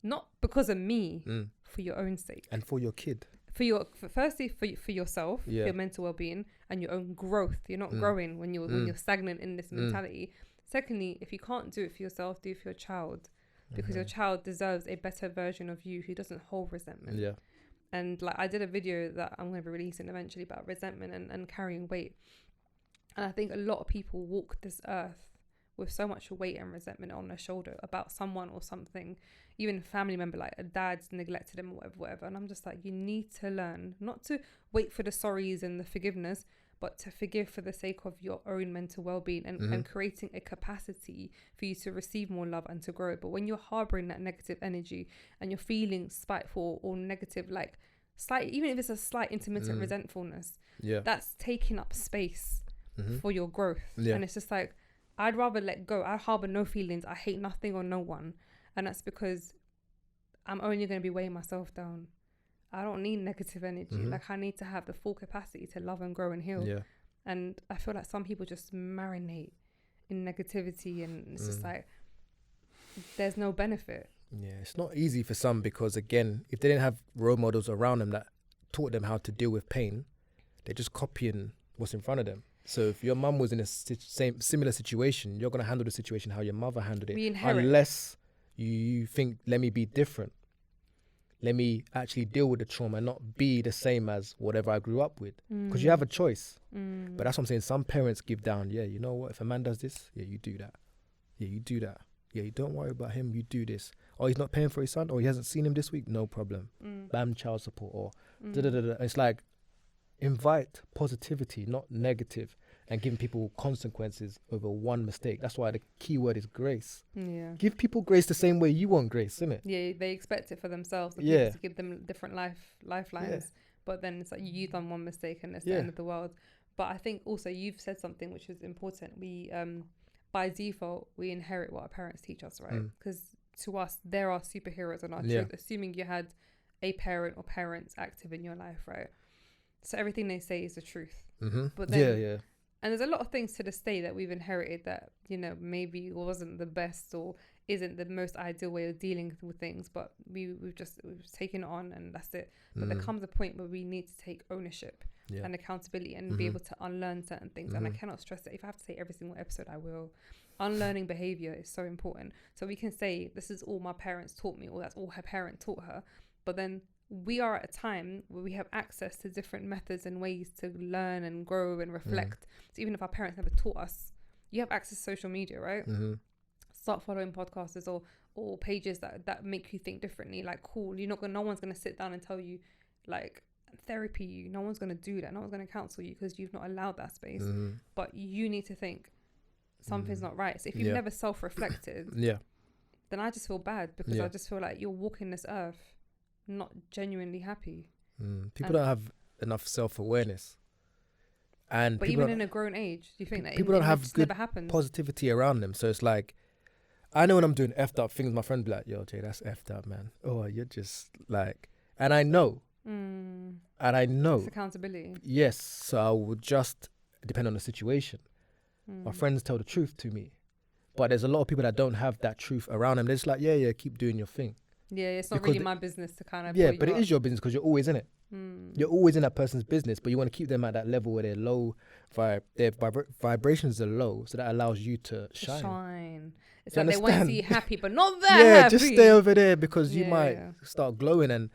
not because of me, for your own sake and for your kid, firstly for yourself, for your mental well-being and your own growth. You're not growing when you're stagnant in this mentality. Secondly, if you can't do it for yourself, do it for your child, because your child deserves a better version of you who doesn't hold resentment. And like, I did a video that I'm going to be releasing eventually about resentment and carrying weight, and I think a lot of people walk this earth with so much weight and resentment on their shoulder about someone or something, even a family member, like a dad's neglected them or whatever. And I'm just like, you need to learn not to wait for the sorries and the forgiveness, but to forgive for the sake of your own mental well-being and creating a capacity for you to receive more love and to grow. But when you're harboring that negative energy and you're feeling spiteful or negative, like slight, even if it's a slight intermittent resentfulness, that's taking up space for your growth. And it's just like, I'd rather let go. I harbor no feelings. I hate nothing or no one. And that's because I'm only going to be weighing myself down. I don't need negative energy. Like, I need to have the full capacity to love and grow and heal. And I feel like some people just marinate in negativity, and it's just like, there's no benefit. Yeah, it's not easy for some, because again, if they didn't have role models around them that taught them how to deal with pain, they're just copying what's in front of them. So if your mum was in a similar situation, you're going to handle the situation how your mother handled it. We inherit. Unless you think, let me be different. Let me actually deal with the trauma and not be the same as whatever I grew up with. Because you have a choice. But that's what I'm saying. Some parents give down. Yeah, you know what? If a man does this, yeah, you do that. Yeah, you do that. Yeah, you don't worry about him. You do this. Oh, he's not paying for his son. Or he hasn't seen him this week. No problem. Bam, child support. Or da-da-da-da. It's like, invite positivity, not negative, and giving people consequences over one mistake. That's why the key word is grace. Yeah. Give people grace the same way you want grace, isn't it? Yeah, they expect it for themselves. The people to give them different lifelines. Yeah. But then it's like, you've done one mistake and it's the end of the world. But I think also you've said something which is important. We, by default, we inherit what our parents teach us, right? Because to us, they're our superheroes and our truth, assuming you had a parent or parents active in your life, right? So everything they say is the truth. But then, and there's a lot of things to this day that we've inherited that, you know, maybe wasn't the best or isn't the most ideal way of dealing with things, but we've taken it on, and that's it. But there comes a point where we need to take ownership and accountability and be able to unlearn certain things. And I cannot stress it. If I have to say every single episode, I will. Unlearning behavior is so important. So we can say, this is all my parents taught me, or that's all her parent taught her. But then we are at a time where we have access to different methods and ways to learn and grow and reflect. So even if our parents never taught us, you have access to social media, right? Start following podcasters or pages that make you think differently. Like, cool, no one's going to sit down and tell you, like, therapy you. No one's going to do that. No one's going to counsel you because you've not allowed that space. But you need to think something's not right. So if you've never self-reflected, then I just feel bad, because I just feel like you're walking this earth not genuinely happy. People don't have enough self-awareness, but even in a grown age, do you think that people don't have good positivity around them? So it's like, I know when I'm doing effed up things, my friend be like, yo Jay, that's effed up, man. Oh, you're just like, and I know it's accountability. Yes, so I would just depend on the situation. My friends tell the truth to me, but there's a lot of people that don't have that truth around them. They're just like, yeah, keep doing your thing. Yeah, it's not really my business to kind of... Yeah, but it is your business, because you're always in it. You're always in that person's business, but you want to keep them at that level where they're low, their vibrations are low, so that allows you to shine. It's like they want to see you happy, but not that happy. Yeah, just stay over there, because you might start glowing and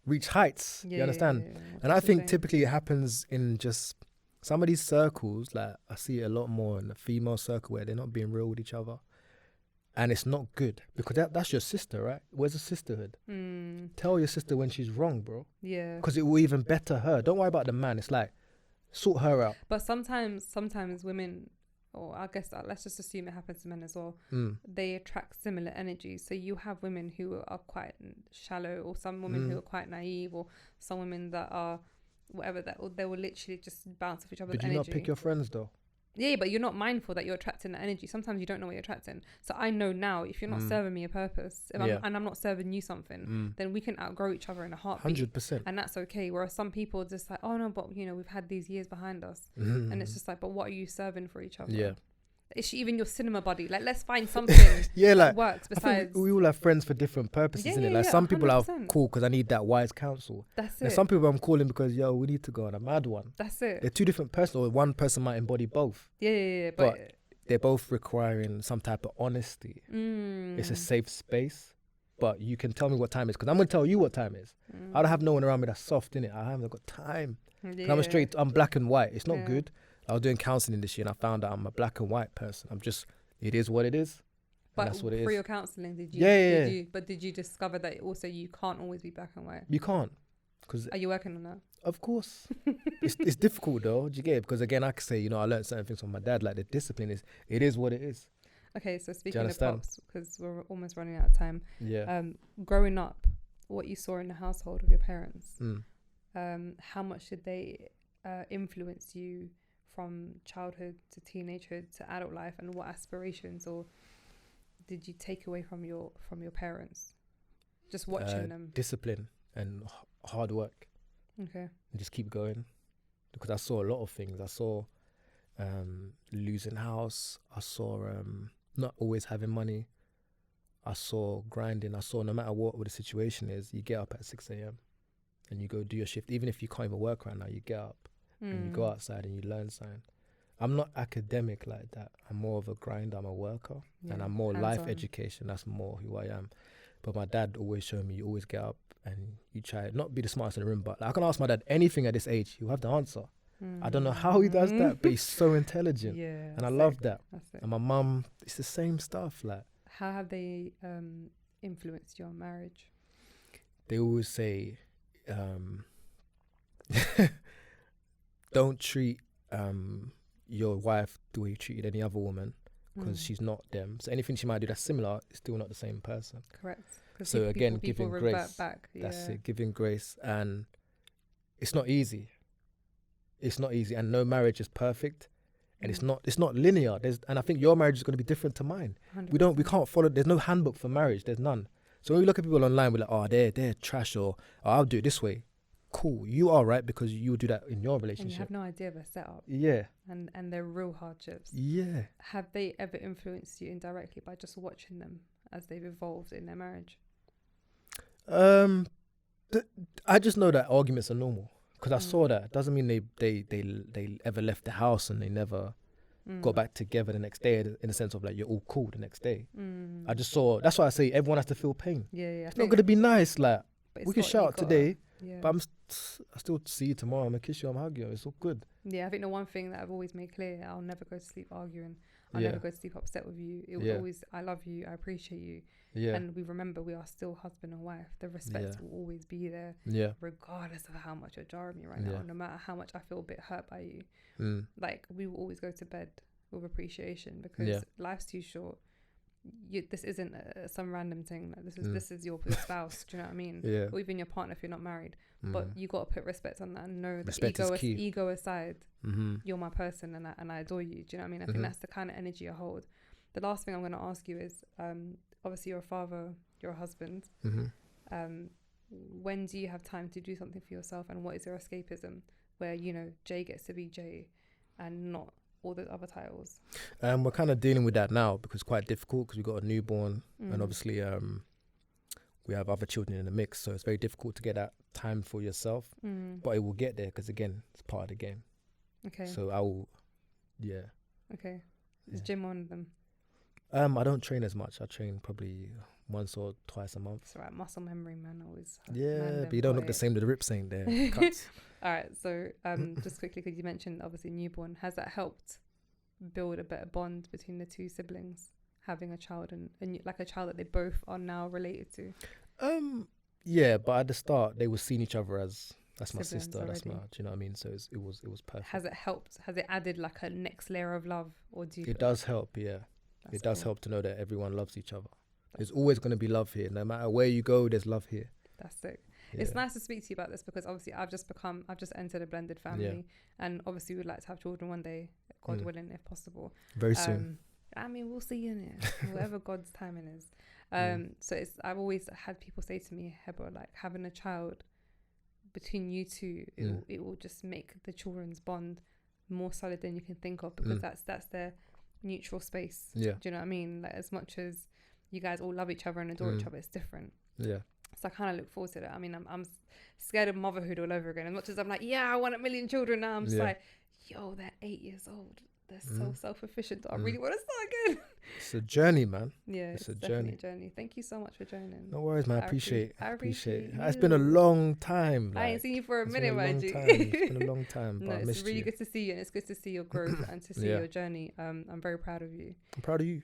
reach heights. You understand? And I think typically it happens in just some of these circles. Like, I see it a lot more in the female circle, where they're not being real with each other. And it's not good, because that's your sister, right? Where's the sisterhood? Tell your sister when she's wrong, bro. Yeah. Because it will even better her. Don't worry about the man. It's like, sort her out. But sometimes women, or I guess let's just assume it happens to men as well, they attract similar energy. So you have women who are quite shallow, or some women who are quite naive, or some women that are whatever, that they will literally just bounce off each other's energy. But you not pick your friends, though. Yeah, but you're not mindful that you're attracting that energy. Sometimes you don't know what you're attracting. So I know now, if you're not serving me a purpose, and I'm not serving you something, then we can outgrow each other in a heartbeat. 100%. And that's okay. Whereas some people are just like, oh no, but you know, we've had these years behind us. And it's just like, but what are you serving for each other? Yeah. Is she even your cinema buddy? Like, let's find something Yeah, like that works I besides. think we all have friends for different purposes, Yeah, innit? yeah, Like yeah, some people are 100%. cool because I need that wise counsel. That's And it. some people I'm calling because, yo, we need to go on a mad one. That's it. They're two different persons, or one person might embody both. Yeah. But they're both requiring some type of honesty. It's a safe space, but you can tell me what time it is because I'm going to tell you what time it is. I don't have no one around me that's soft, innit? I haven't got time. Yeah. I'm black and white. It's not Yeah. good. I was doing counselling this year and I found out I'm a black and white person. It is what it is. But that's what it for is. your counselling, did you? Yeah. But did you discover that also you can't always be black and white? You can't. Because Are you working on that? of course, it's difficult though. Do you get it? Because again, I can say, I learned certain things from my dad. Like the discipline it is what it is. Okay, so speaking of understand? pops, because we're almost running out of time. Yeah. Growing up, what you saw in the household of your parents, Mm. how much did they influence you from childhood to teenagehood to adult life, and what aspirations or did you take away from your parents? Just watching them. Discipline and hard work. Okay. And just keep going. Because I saw a lot of things. I saw losing house. I saw not always having money. I saw grinding. I saw no matter what the situation is, you get up at 6 a.m. and you go do your shift. Even if you can't even work right now, you get up and you go outside and you learn something. I'm not academic like that. I'm more of a grinder. I'm a worker. And I'm more life hands-on. education. That's more who I am. But my dad always showed me, you always get up and you try not be the smartest in the room, but like, I can ask my dad anything at this age. He'll have the answer. I don't know how he does that, but he's so intelligent. Yeah. And I love that. That's it. And my mum, it's the same stuff. Like, How have they influenced your marriage? they always say, don't treat your wife the way you treated any other woman, because she's not them. So anything she might do that's similar is still not the same person. Correct. 'Cause So again, people giving revert grace. back. That's Yeah. it, giving grace. And it's not easy. It's not easy. And no marriage is perfect. And it's not linear. And I think your marriage is going to be different to mine. 100%. We can't follow, there's no handbook for marriage. There's none. So when we look at people online, we're like, oh, they're trash, or oh, I'll do it this way. Cool. You are right, because you will do that in your And you relationship. have no idea of a setup. Yeah. And they're real hardships. Yeah. Have they ever influenced you indirectly by just watching them as they've evolved in their marriage? I just know that arguments are normal, because I saw that. It doesn't mean they ever left the house and they never got back together the next day, in the sense of like you're all cool the next day. I just saw, that's why I say everyone has to feel pain. Yeah. It's not going to be nice. Like, but we it's can what shout you out gotta- today, Yeah. but I still see you tomorrow. I'm going to kiss you, I'm going to hug you. It's all good. Yeah, I think the one thing that I've always made clear, I'll never go to sleep arguing. I'll Yeah. never go to sleep upset with you. It was Yeah. always, I love you, I appreciate you. Yeah. And we remember we are still husband and wife. The respect Yeah. will always be there, Yeah. regardless of how much you're jarring me right now, Yeah. no matter how much I feel a bit hurt by you. Mm. Like, we will always go to bed with appreciation, because Yeah. life's too short. This isn't some random thing. Like, this is your spouse. Do you know what I mean? Yeah. Or even your partner if you're not married. Mm. But you got to put respect on that and know that Respect is key. ego aside, Mm-hmm. you're my person and I adore you. Do you know what I mean? I think that's the kind of energy I hold. The last thing I'm going to ask you is, obviously you're a father, you're a husband. Mm-hmm. When do you have time to do something for yourself, and what is your escapism where, Jay gets to be Jay and not all the other titles? We're kind of dealing with that now, because it's quite difficult, because we've got a newborn and obviously we have other children in the mix, so it's very difficult to get that time for yourself. But it will get there, because again, it's part of the game. Okay. So I will, yeah. Okay. Is Yeah. gym one of them? I don't train as much. I train probably once or twice a month. It's all right. Muscle memory, man. Always. Yeah, but you don't look the same. The rips ain't there. Cuts. All right. So just quickly, because you mentioned obviously newborn, has that helped build a better bond between the two siblings, having a child and like a child that they both are now related to? Yeah, but at the start they were seeing each other as, that's my Siblings sister, that's my, already. do you know what I mean? So it was perfect. Has it helped? Has it added like a next layer of love, or do you? It does help, yeah. That's It does cool. help to know that everyone loves each other. There's always going to be love here. No matter where you go, there's love here. That's sick. Yeah. It's nice to speak to you about this, because obviously I've just entered a blended family, and obviously we'd like to have children one day. God willing, if possible. Very soon. I mean, we'll see in it, whatever God's timing is. So I've always had people say to me, Hebz, like having a child between you two, it will just make the children's bond more solid than you can think of, because that's their neutral space. Yeah. Do you know what I mean? Like, as much as you guys all love each other and adore each other, it's different. Yeah. So I kind of look forward to that. I mean, I'm scared of motherhood all over again. As much as I'm like, yeah, I want 1 million children now, I'm just like, yo, they're 8 years old. They're so self-efficient. I really want to start again. It's a journey, man. Yeah, it's a journey. Thank you so much for joining. No worries, man. I appreciate it. you. It's been a long time. I ain't seen you for a minute, mind you. It's been a long time. No, but I it's missed really you. good to see you, and it's good to see your growth and to see your journey. I'm very proud of you. I'm proud of you.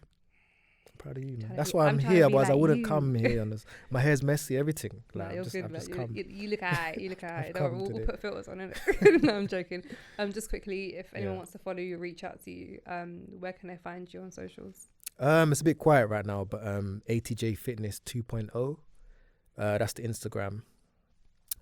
Man. That's be- why I'm I'm trying to here. be Otherwise, I like wouldn't you. come here. My hair's messy, everything. Nah, Like, you're I've good. just Like, come. you look alright. You look alright. come We'll today. put filters on it. No, I'm joking. Just quickly, if anyone Yeah. wants to follow you, reach out to you. Where can they find you on socials? It's a bit quiet right now, but ATJ Fitness 2.0. That's the Instagram.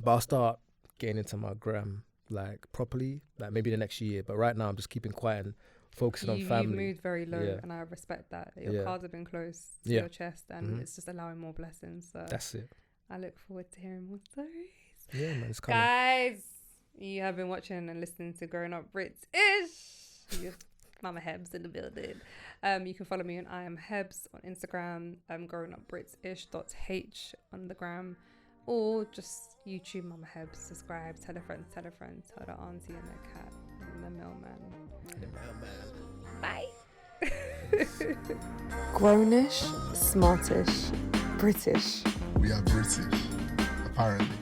But I'll start getting into my gram like properly, like maybe the next year. But right now I'm just keeping quiet and focusing on family. You moved very low, Yeah. and I respect that. Your cards have been close to Yeah. your chest, and it's just allowing more blessings. So That's it. I look forward to hearing more stories. Yeah, man, it's coming. Guys, you have been watching and listening to Growing Up British. Mama Hebz in the building. You can follow me on I am Hebz on Instagram, growingupbritish.h on the gram, or just YouTube Mama Hebz. Subscribe, tell a friend, tell the auntie and their cat and the mailman. Bye. Grownish, smartish, British. We are British, apparently.